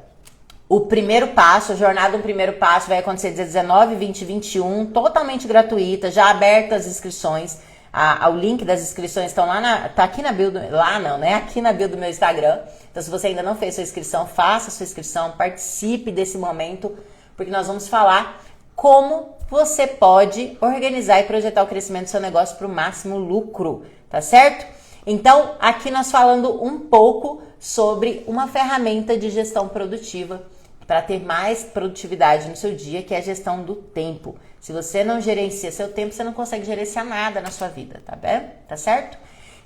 O primeiro passo, a jornada do primeiro passo vai acontecer dia 19, 20 e 21, totalmente gratuita, já abertas as inscrições. O link das inscrições estão lá tá aqui na bio aqui na bio do meu Instagram. Então, se você ainda não fez sua inscrição, faça sua inscrição, participe desse momento, porque nós vamos falar como você pode organizar e projetar o crescimento do seu negócio para o máximo lucro, tá certo? Então, aqui nós falando um pouco sobre uma ferramenta de gestão produtiva para ter mais produtividade no seu dia, que é a gestão do tempo. Se você não gerencia seu tempo, você não consegue gerenciar nada na sua vida, tá bem? Tá certo?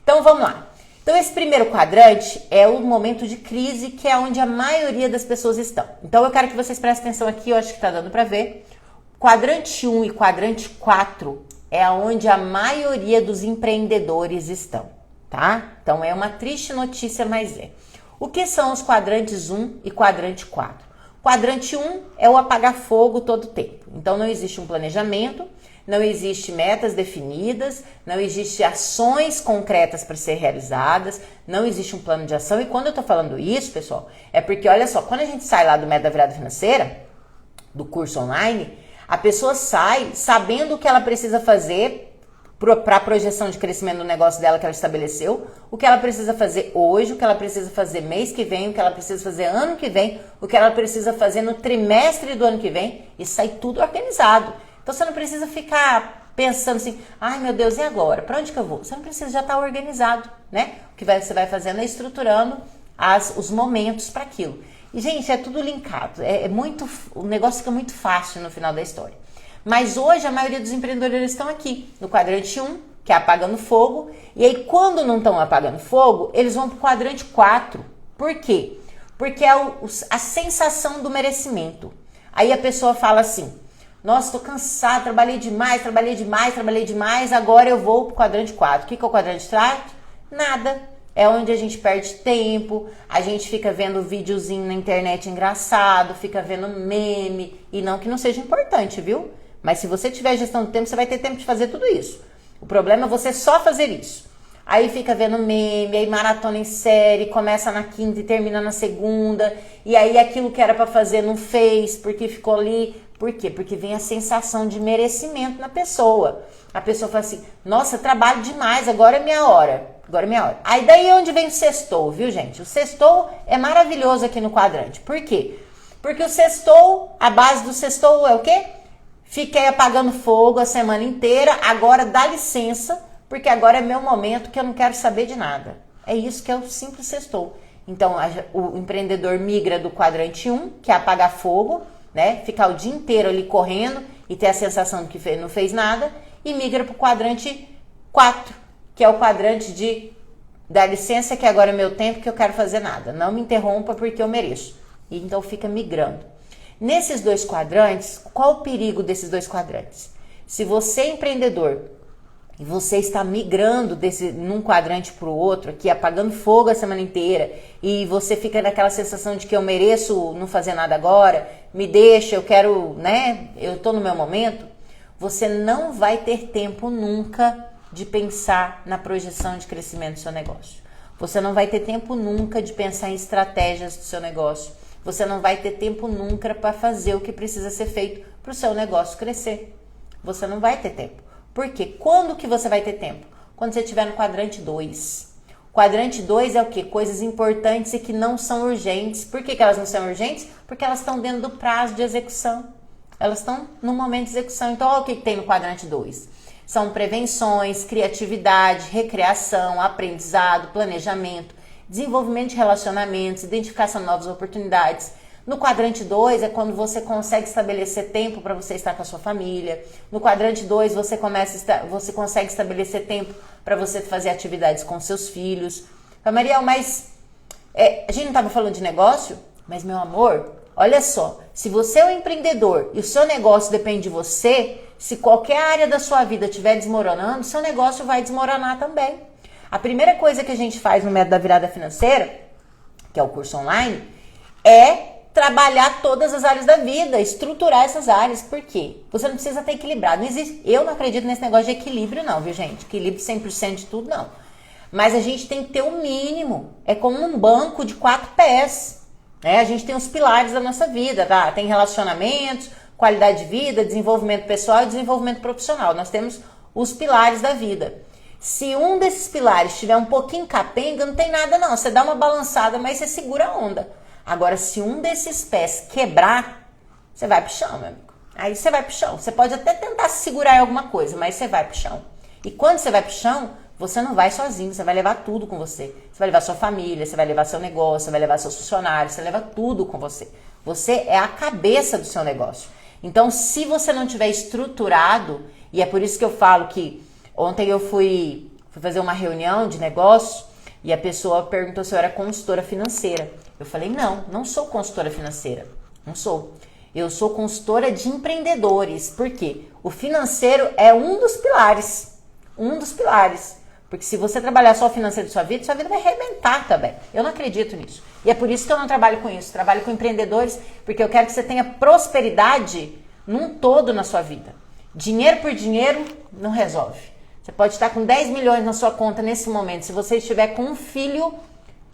Então, vamos lá. Então, esse primeiro quadrante é o momento de crise, que é onde a maioria das pessoas estão. Então, eu quero que vocês prestem atenção aqui, eu acho que tá dando para ver. Quadrante 1 e quadrante 4 é onde a maioria dos empreendedores estão, tá? Então, é uma triste notícia, mas é. O que são os quadrantes 1 e quadrante 4? Quadrante 1 é o apagar fogo todo tempo. Então, não existe um planejamento, não existe metas definidas, não existe ações concretas para ser realizadas, não existe um plano de ação. E quando eu tô falando isso, pessoal, é porque, olha só, quando a gente sai lá do método da virada financeira, do curso online, a pessoa sai sabendo o que ela precisa fazer para a projeção de crescimento do negócio dela que ela estabeleceu, o que ela precisa fazer hoje, o que ela precisa fazer mês que vem, o que ela precisa fazer ano que vem, o que ela precisa fazer no trimestre do ano que vem, e sai tudo organizado. Então você não precisa ficar pensando assim, ai meu Deus, e agora? Para onde que eu vou? Você não precisa, já estar organizado, né? O que você vai fazendo é estruturando os momentos para aquilo. E gente, é tudo linkado, o negócio fica muito fácil no final da história. Mas hoje a maioria dos empreendedores estão aqui, no quadrante 1, que é apagando fogo. E aí, quando não estão apagando fogo, eles vão para o quadrante 4. Por quê? Porque é a sensação do merecimento. Aí a pessoa fala assim, nossa, estou cansada, trabalhei demais, agora eu vou para o quadrante 4. O que é o quadrante 4? Nada. É onde a gente perde tempo, a gente fica vendo videozinho na internet engraçado, fica vendo meme, e não que não seja importante, viu? Mas se você tiver gestão do tempo, você vai ter tempo de fazer tudo isso. O problema é você só fazer isso. Aí fica vendo meme, aí maratona em série, começa na quinta e termina na segunda, e aí aquilo que era pra fazer não fez, porque ficou ali. Por quê? Porque vem a sensação de merecimento na pessoa. A pessoa fala assim, nossa, trabalho demais, agora é minha hora. Agora é minha hora. Aí daí é onde vem o sextou, viu, gente? O sextou é maravilhoso aqui no quadrante. Por quê? Porque o sextou, a base do sextou é o quê? Fiquei apagando fogo a semana inteira, agora dá licença, porque agora é meu momento que eu não quero saber de nada. É isso que é o simples sextou. Então, o empreendedor migra do quadrante 1, que é apagar fogo, né? Ficar o dia inteiro ali correndo e ter a sensação de que não fez nada, e migra para o quadrante 4, que é o quadrante de dar licença, que agora é meu tempo, que eu quero fazer nada. Não me interrompa porque eu mereço. E então fica migrando. Nesses dois quadrantes, qual o perigo desses dois quadrantes? Se você é empreendedor e você está migrando num quadrante para o outro, aqui apagando fogo a semana inteira, e você fica naquela sensação de que eu mereço não fazer nada agora, me deixa, eu quero, né? Eu estou no meu momento. Você não vai ter tempo nunca de pensar na projeção de crescimento do seu negócio. Você não vai ter tempo nunca de pensar em estratégias do seu negócio. Você não vai ter tempo nunca para fazer o que precisa ser feito para o seu negócio crescer. Você não vai ter tempo. Por quê? Quando que você vai ter tempo? Quando você estiver no quadrante 2. Quadrante 2 é o quê? Coisas importantes e que não são urgentes. Por que elas não são urgentes? Porque elas estão dentro do prazo de execução. Elas estão no momento de execução. Então, olha o que tem no quadrante 2. São prevenções, criatividade, recreação, aprendizado, planejamento, desenvolvimento de relacionamentos, identificação de novas oportunidades. No quadrante 2 é quando você consegue estabelecer tempo para você estar com a sua família. No quadrante 2 você consegue estabelecer tempo para você fazer atividades com seus filhos. Mariel, mas a gente não estava falando de negócio? Mas, meu amor, olha só, se você é um empreendedor e o seu negócio depende de você, se qualquer área da sua vida estiver desmoronando, seu negócio vai desmoronar também. A primeira coisa que a gente faz no Método da Virada Financeira, que é o curso online, é trabalhar todas as áreas da vida, estruturar essas áreas. Por quê? Você não precisa estar equilibrado. Não existe, eu não acredito nesse negócio de equilíbrio não, viu, gente? Equilíbrio 100% de tudo, não. Mas a gente tem que ter o mínimo. É como um banco de 4 pés. Né? A gente tem os pilares da nossa vida, tá? Tem relacionamentos, qualidade de vida, desenvolvimento pessoal e desenvolvimento profissional. Nós temos os pilares da vida. Se um desses pilares estiver um pouquinho capenga, não tem nada não. Você dá uma balançada, mas você segura a onda. Agora, se um desses pés quebrar, você vai pro chão, meu amigo. Aí você vai pro chão. Você pode até tentar se segurar em alguma coisa, mas você vai pro chão. E quando você vai pro chão, você não vai sozinho, você vai levar tudo com você. Você vai levar sua família, você vai levar seu negócio, você vai levar seus funcionários, você leva tudo com você. Você é a cabeça do seu negócio. Então, se você não tiver estruturado, e é por isso que eu falo que ontem eu fui fazer uma reunião de negócio e a pessoa perguntou se eu era consultora financeira. Eu falei, não sou consultora financeira, não sou. Eu sou consultora de empreendedores. Por quê? O financeiro é um dos pilares. Porque se você trabalhar só o financeiro de sua vida vai arrebentar também. Eu não acredito nisso. E é por isso que eu não trabalho com isso. Trabalho com empreendedores porque eu quero que você tenha prosperidade num todo na sua vida. Dinheiro por dinheiro não resolve. Você pode estar com 10 milhões na sua conta nesse momento. Se você estiver com um filho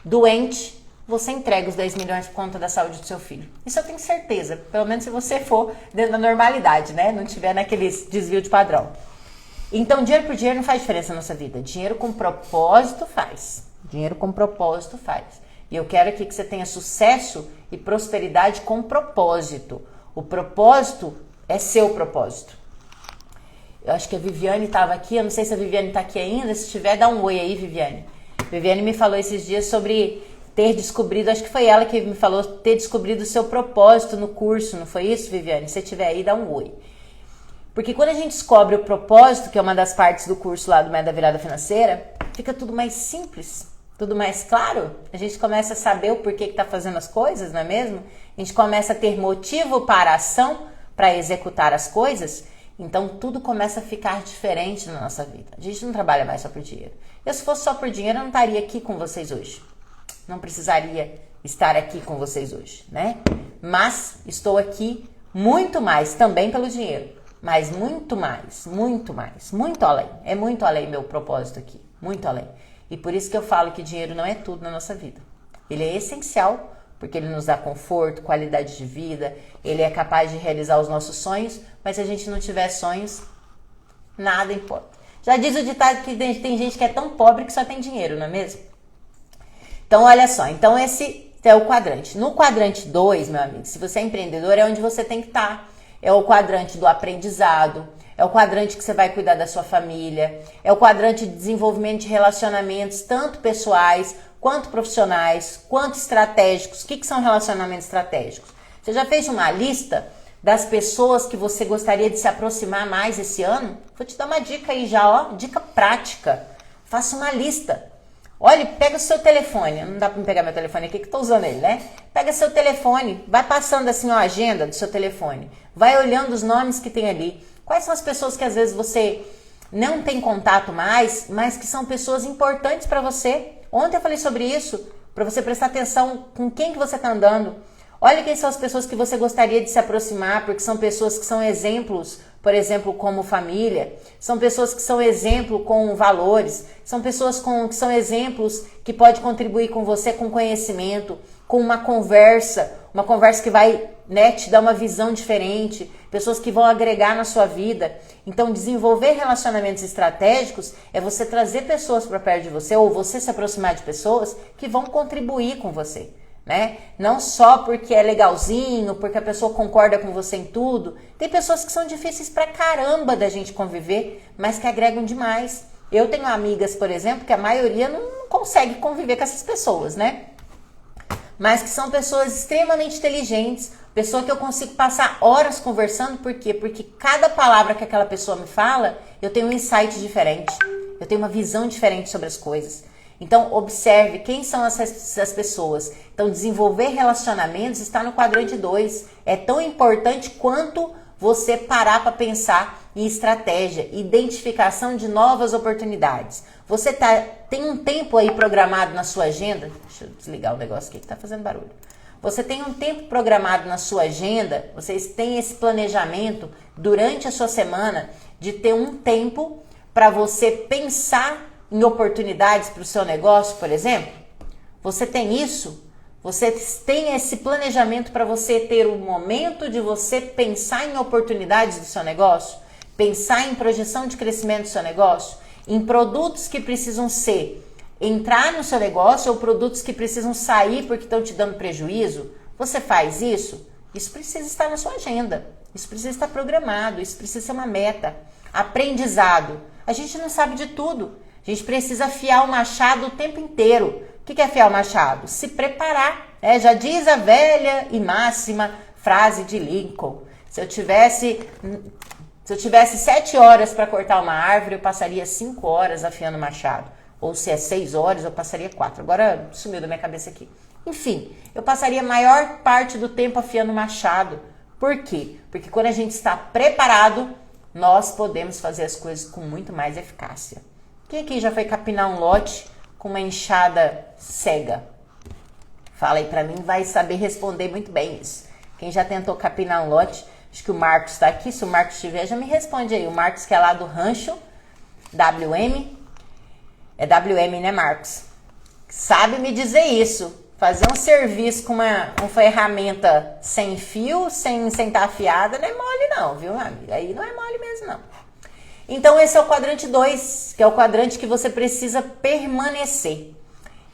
doente, você entrega os 10 milhões por conta da saúde do seu filho. Isso eu tenho certeza. Pelo menos se você for dentro da normalidade, né? Não tiver naqueles desvio de padrão. Então, dinheiro por dinheiro não faz diferença na nossa vida. Dinheiro com propósito faz. Dinheiro com propósito faz. E eu quero aqui que você tenha sucesso e prosperidade com propósito. O propósito é seu propósito. Eu acho que a Viviane estava aqui. Eu não sei se a Viviane está aqui ainda. Se estiver, dá um oi aí, Viviane. Viviane me falou esses dias sobre ter descobrido, acho que foi ela que me falou, ter descobrido o seu propósito no curso. Não foi isso, Viviane? Se estiver aí, dá um oi. Porque quando a gente descobre o propósito, que é uma das partes do curso lá do Método da Virada Financeira, fica tudo mais simples, tudo mais claro. A gente começa a saber o porquê que está fazendo as coisas, não é mesmo? A gente começa a ter motivo para a ação, para executar as coisas. Então tudo começa a ficar diferente na nossa vida. A gente não trabalha mais só por dinheiro. Eu, se fosse só por dinheiro, eu não estaria aqui com vocês hoje. Não precisaria estar aqui com vocês hoje, né? Mas estou aqui muito mais também pelo dinheiro. Mas muito mais, muito além. É muito além meu propósito aqui, muito além. E por isso que eu falo que dinheiro não é tudo na nossa vida. Ele é essencial, porque ele nos dá conforto, qualidade de vida, ele é capaz de realizar os nossos sonhos, mas se a gente não tiver sonhos, nada importa. Já diz o ditado que tem gente que é tão pobre que só tem dinheiro, não é mesmo? Então, olha só, então esse é o quadrante. No quadrante 2, meu amigo, se você é empreendedor, é onde você tem que estar. É o quadrante do aprendizado, é o quadrante que você vai cuidar da sua família, é o quadrante de desenvolvimento de relacionamentos, tanto pessoais, quanto profissionais, quanto estratégicos. O que são relacionamentos estratégicos? Você já fez uma lista das pessoas que você gostaria de se aproximar mais esse ano? Vou te dar uma dica aí já, ó, dica prática. Faça uma lista. Olha, pega o seu telefone, não dá pra me pegar meu telefone aqui que eu tô usando ele, né? Pega seu telefone, vai passando assim a agenda do seu telefone, vai olhando os nomes que tem ali. Quais são as pessoas que às vezes você não tem contato mais, mas que são pessoas importantes para você? Ontem eu falei sobre isso, para você prestar atenção com quem que você tá andando. Olha quem são as pessoas que você gostaria de se aproximar, porque são pessoas que são exemplos, por exemplo, como família, são pessoas que são exemplo com valores, são pessoas que são exemplos que pode contribuir com você com conhecimento, com uma conversa que vai, né, te dar uma visão diferente, pessoas que vão agregar na sua vida. Então, desenvolver relacionamentos estratégicos é você trazer pessoas para perto de você, ou você se aproximar de pessoas que vão contribuir com você. Né? Não só porque é legalzinho, porque a pessoa concorda com você em tudo. Tem pessoas que são difíceis pra caramba da gente conviver, mas que agregam demais. Eu tenho amigas, por exemplo, que a maioria não consegue conviver com essas pessoas, né? Mas que são pessoas extremamente inteligentes, pessoa que eu consigo passar horas conversando. Por quê? Porque cada palavra que aquela pessoa me fala, eu tenho um insight diferente, eu tenho uma visão diferente sobre as coisas. Então, observe quem são essas pessoas. Então, desenvolver relacionamentos está no quadrante 2. É tão importante quanto você parar para pensar em estratégia, identificação de novas oportunidades. Você tem um tempo aí programado na sua agenda? Deixa eu desligar o negócio aqui que está fazendo barulho. Você tem um tempo programado na sua agenda? Vocês têm esse planejamento durante a sua semana de ter um tempo para você pensar em oportunidades para o seu negócio, por exemplo? Você tem isso? Você tem esse planejamento para você ter um momento de você pensar em oportunidades do seu negócio? Pensar em projeção de crescimento do seu negócio? Em produtos que precisam entrar no seu negócio ou produtos que precisam sair porque estão te dando prejuízo? Você faz isso? Isso precisa estar na sua agenda. Isso precisa estar programado. Isso precisa ser uma meta. Aprendizado. A gente não sabe de tudo. A gente precisa afiar o machado o tempo inteiro. O que é afiar o machado? Se preparar. Né? Já diz a velha e máxima frase de Lincoln. Se eu tivesse 7 horas para cortar uma árvore, eu passaria 5 horas afiando o machado. Ou se é 6 horas, eu passaria 4. Agora sumiu da minha cabeça aqui. Enfim, eu passaria a maior parte do tempo afiando o machado. Por quê? Porque quando a gente está preparado, nós podemos fazer as coisas com muito mais eficácia. Quem aqui já foi capinar um lote com uma enxada cega? Fala aí pra mim, vai saber responder muito bem isso. Quem já tentou capinar um lote, acho que o Marcos tá aqui, se o Marcos estiver, já me responde aí. O Marcos que é lá do rancho, WM, é WM, né, Marcos? Sabe me dizer isso. Fazer um serviço com uma ferramenta sem fio, sem estar afiada, não é mole não, viu, amiga? Aí não é mole mesmo não. Então esse é o quadrante 2, que é o quadrante que você precisa permanecer.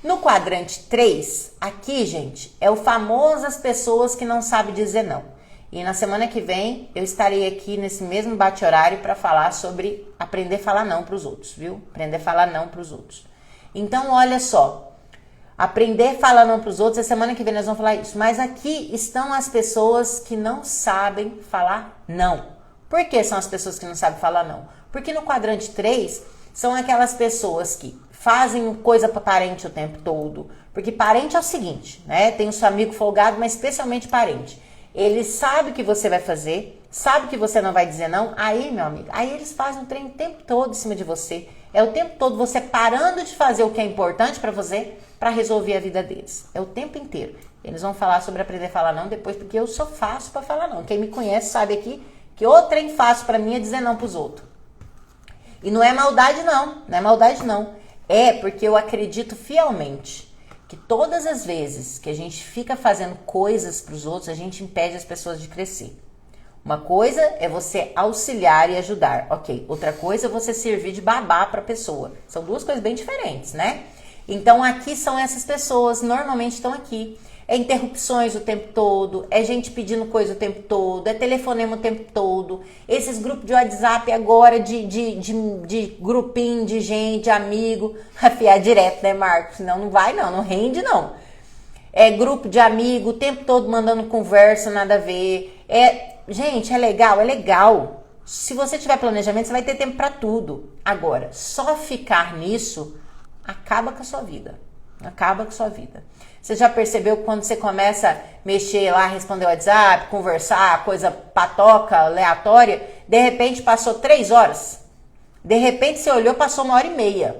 No quadrante 3, aqui, gente, é o famoso as pessoas que não sabem dizer não. E na semana que vem eu estarei aqui nesse mesmo bate-horário para falar sobre aprender a falar não para os outros, viu? Aprender a falar não para os outros. Então, olha só, aprender a falar não para os outros, a semana que vem nós vamos falar isso. Mas aqui estão as pessoas que não sabem falar não. Por que são as pessoas que não sabem falar não? Porque no quadrante 3 são aquelas pessoas que fazem coisa para parente o tempo todo. Porque parente é o seguinte, né? Tem o seu amigo folgado, mas especialmente parente. Ele sabe o que você vai fazer, sabe que você não vai dizer não, aí, meu amigo, aí eles fazem um trem o tempo todo em cima de você. É o tempo todo você parando de fazer o que é importante pra você para resolver a vida deles. É o tempo inteiro. Eles vão falar sobre aprender a falar não depois, porque eu sou fácil pra falar não. Quem me conhece sabe aqui que o trem fácil pra mim é dizer não pros outros. E não é maldade não, não é maldade não. É porque eu acredito fielmente que todas as vezes que a gente fica fazendo coisas pros outros, a gente impede as pessoas de crescer. Uma coisa é você auxiliar e ajudar, ok. Outra coisa é você servir de babá para a pessoa. São duas coisas bem diferentes, né? Então aqui são essas pessoas, normalmente estão aqui. É interrupções o tempo todo, é gente pedindo coisa o tempo todo, é telefonema o tempo todo. Esses grupos de WhatsApp agora, de grupinho de gente, amigo, afiar direto, né, Marcos? Senão não vai não rende não. É grupo de amigo, o tempo todo mandando conversa, nada a ver. Gente, é legal, é legal. Se você tiver planejamento, você vai ter tempo para tudo. Agora, só ficar nisso acaba com a sua vida. Acaba com a sua vida. Você já percebeu que quando você começa a mexer lá, responder o WhatsApp, conversar, coisa patoca, aleatória, de repente passou 3 horas. De repente você olhou, passou 1h30.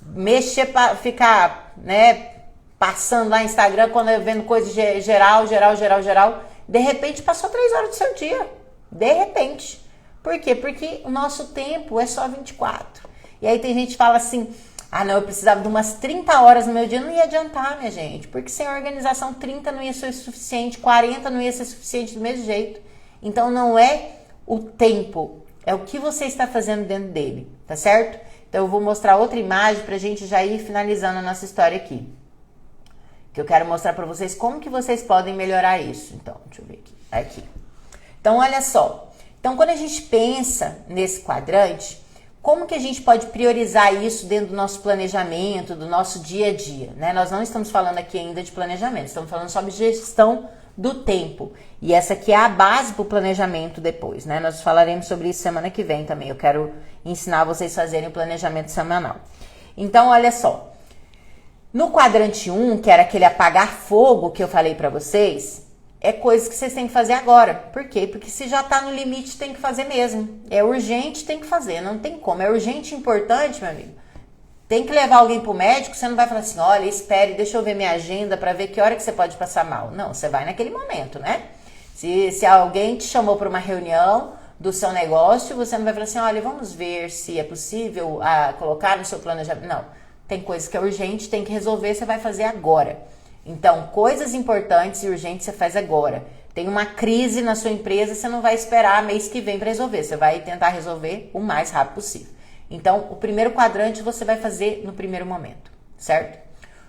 Mexer para ficar, né, passando lá no Instagram, quando eu vendo coisa geral. De repente passou 3 horas do seu dia. De repente. Por quê? Porque o nosso tempo é só 24. E aí tem gente que fala assim, não, eu precisava de umas 30 horas no meu dia. Não ia adiantar, minha gente. Porque sem organização 30 não ia ser suficiente, 40 não ia ser suficiente do mesmo jeito. Então não é o tempo, é o que você está fazendo dentro dele, tá certo? Então eu vou mostrar outra imagem pra gente já ir finalizando a nossa história aqui. Que eu quero mostrar para vocês como que vocês podem melhorar isso. Então, deixa eu ver aqui. Então, olha só. Então, quando a gente pensa nesse quadrante, como que a gente pode priorizar isso dentro do nosso planejamento, do nosso dia a dia, né? Nós não estamos falando aqui ainda de planejamento, estamos falando sobre gestão do tempo. E essa aqui é a base para o planejamento depois, né? Nós falaremos sobre isso semana que vem também. Eu quero ensinar vocês a fazerem o planejamento semanal. Então, olha só. No quadrante 1, que era aquele apagar fogo que eu falei pra vocês, é coisa que vocês têm que fazer agora. Por quê? Porque se já tá no limite, tem que fazer mesmo. É urgente, tem que fazer, não tem como. É urgente e importante, meu amigo. Tem que levar alguém pro médico, você não vai falar assim, olha, espere, deixa eu ver minha agenda pra ver que hora que você pode passar mal. Não, você vai naquele momento, né? Se alguém te chamou pra uma reunião do seu negócio, você não vai falar assim, olha, vamos ver se é possível colocar no seu planejamento. Não. Tem coisa que é urgente, tem que resolver, você vai fazer agora. Então, coisas importantes e urgentes você faz agora. Tem uma crise na sua empresa, você não vai esperar mês que vem para resolver. Você vai tentar resolver o mais rápido possível. Então, o primeiro quadrante você vai fazer no primeiro momento, certo?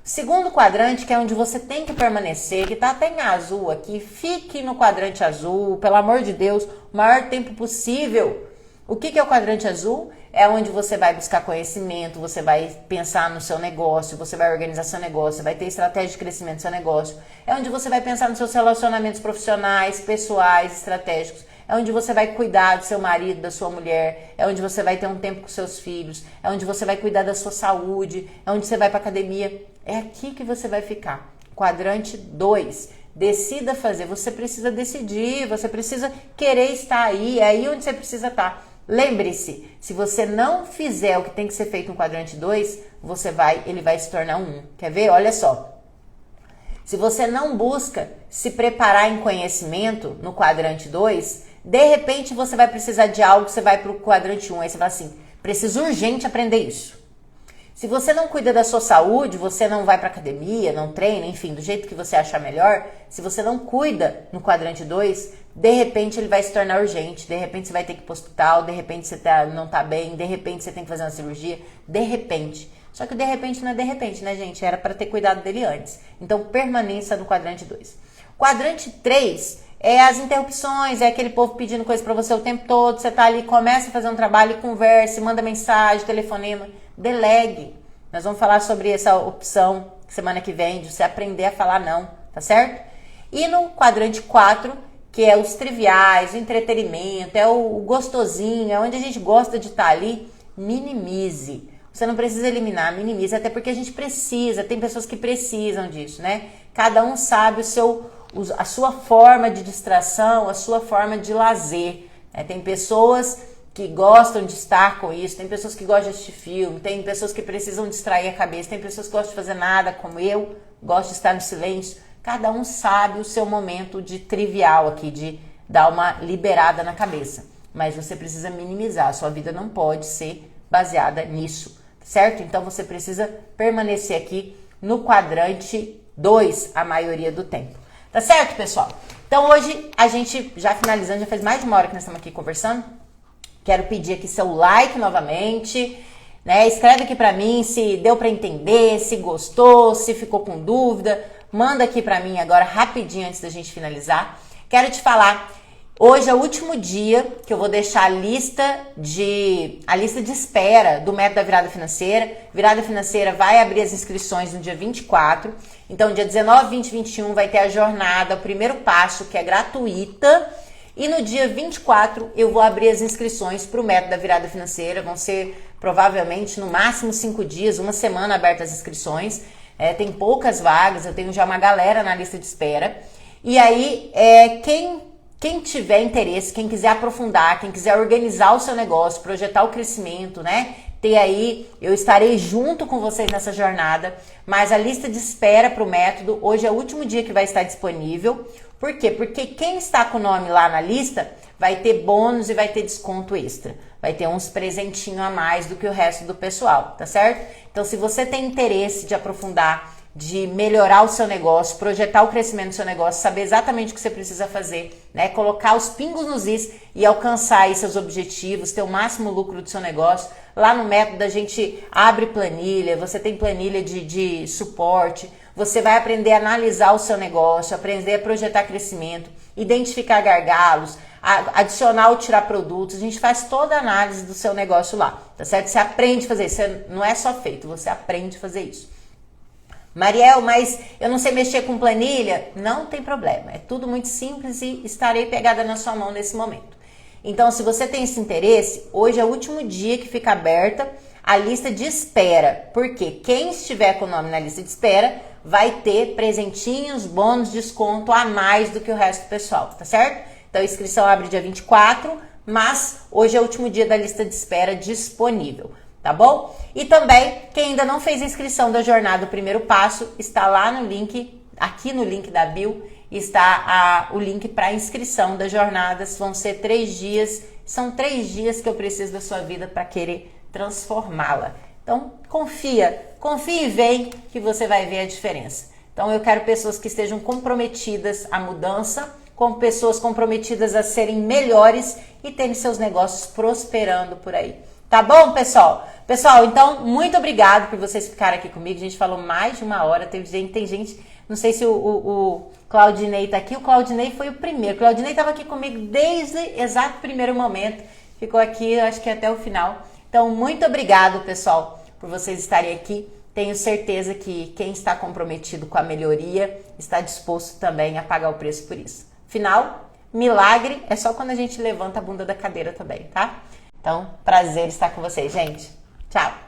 O segundo quadrante, que é onde você tem que permanecer, que tá até em azul aqui, fique no quadrante azul, pelo amor de Deus, o maior tempo possível. O que é o quadrante azul? É onde você vai buscar conhecimento, você vai pensar no seu negócio, você vai organizar seu negócio, vai ter estratégia de crescimento do seu negócio. É onde você vai pensar nos seus relacionamentos profissionais, pessoais, estratégicos. É onde você vai cuidar do seu marido, da sua mulher. É onde você vai ter um tempo com seus filhos. É onde você vai cuidar da sua saúde. É onde você vai para academia. É aqui que você vai ficar. Quadrante 2. Decida fazer. Você precisa decidir, você precisa querer estar aí. É aí onde você precisa estar. Lembre-se, se você não fizer o que tem que ser feito no quadrante 2, ele vai se tornar um 1. Quer ver? Olha só. Se você não busca se preparar em conhecimento no quadrante 2, de repente você vai precisar de algo, você vai para o quadrante 1. Aí você fala assim, preciso urgente aprender isso. Se você não cuida da sua saúde, você não vai para academia, não treina, enfim, do jeito que você achar melhor, se você não cuida no quadrante 2, de repente ele vai se tornar urgente, de repente você vai ter que ir para o hospital, de repente você não tá bem, de repente você tem que fazer uma cirurgia, de repente. Só que de repente não é de repente, né, gente? Era para ter cuidado dele antes. Então permaneça no quadrante 2. Quadrante 3 é as interrupções, é aquele povo pedindo coisa para você o tempo todo, você tá ali, começa a fazer um trabalho, converse, manda mensagem, telefonema, delegue. Nós vamos falar sobre essa opção semana que vem, de você aprender a falar não, tá certo? E no quadrante 4, que é os triviais, o entretenimento, é o gostosinho, é onde a gente gosta de estar ali, minimize. Você não precisa eliminar, minimize, até porque a gente precisa, tem pessoas que precisam disso, né? Cada um sabe a sua forma de distração, a sua forma de lazer. Tem pessoas que gostam de estar com isso, tem pessoas que gostam de assistir filme, tem pessoas que precisam distrair a cabeça, tem pessoas que gostam de fazer nada, como eu, gosto de estar no silêncio. Cada um sabe o seu momento de trivial aqui, de dar uma liberada na cabeça. Mas você precisa minimizar, a sua vida não pode ser baseada nisso, certo? Então você precisa permanecer aqui no quadrante 2 a maioria do tempo. Tá certo, pessoal? Então hoje a gente, já finalizando, já faz mais de uma hora que nós estamos aqui conversando. Quero pedir aqui seu like novamente, né? Escreve aqui pra mim se deu pra entender, se gostou, se ficou com dúvida. Manda aqui pra mim agora rapidinho antes da gente finalizar. Quero te falar, hoje é o último dia que eu vou deixar a lista de espera do método da virada financeira. Virada financeira vai abrir as inscrições no dia 24. Então, dia 19, 20 e 21 vai ter a jornada, o primeiro passo, que é gratuita. E no dia 24 eu vou abrir as inscrições para o método da virada financeira. Vão ser provavelmente no máximo 5 dias, uma semana abertas as inscrições. Tem poucas vagas, eu tenho já uma galera na lista de espera. E aí, quem tiver interesse, quem quiser aprofundar, quem quiser organizar o seu negócio, projetar o crescimento, né? Eu estarei junto com vocês nessa jornada, mas a lista de espera para o método, hoje é o último dia que vai estar disponível. Por quê? Porque quem está com o nome lá na lista vai ter bônus e vai ter desconto extra. Vai ter uns presentinhos a mais do que o resto do pessoal, tá certo? Então, se você tem interesse de aprofundar, de melhorar o seu negócio, projetar o crescimento do seu negócio, saber exatamente o que você precisa fazer, né? Colocar os pingos nos is e alcançar aí seus objetivos, ter o máximo lucro do seu negócio. Lá no método a gente abre planilha, você tem planilha de suporte, você vai aprender a analisar o seu negócio, aprender a projetar crescimento, identificar gargalos, adicionar ou tirar produtos. A gente faz toda a análise do seu negócio lá, tá certo? Você aprende a fazer isso, não é só feito, você aprende a fazer isso. Mariel, mas eu não sei mexer com planilha? Não tem problema, é tudo muito simples e estarei pegada na sua mão nesse momento. Então, se você tem esse interesse, hoje é o último dia que fica aberta a lista de espera, porque quem estiver com o nome na lista de espera vai ter presentinhos, bônus, desconto a mais do que o resto do pessoal, tá certo? Então, a inscrição abre dia 24, mas hoje é o último dia da lista de espera disponível. Tá bom? E também, quem ainda não fez a inscrição da jornada, o primeiro passo, está lá no link, aqui no link da bio, está o link para inscrição das jornadas. Vão ser 3 dias, são 3 dias que eu preciso da sua vida para querer transformá-la. Então, confia e vem que você vai ver a diferença. Então, eu quero pessoas que estejam comprometidas à mudança, com pessoas comprometidas a serem melhores e terem seus negócios prosperando por aí. Tá bom, pessoal? Pessoal, então, muito obrigado por vocês ficarem aqui comigo. A gente falou mais de uma hora. Tem gente, não sei se o Claudinei tá aqui. O Claudinei foi o primeiro. O Claudinei estava aqui comigo desde o exato primeiro momento. Ficou aqui, acho que até o final. Então, muito obrigado, pessoal, por vocês estarem aqui. Tenho certeza que quem está comprometido com a melhoria está disposto também a pagar o preço por isso. Final, milagre é só quando a gente levanta a bunda da cadeira também, tá? Então, prazer estar com vocês, gente. Tchau!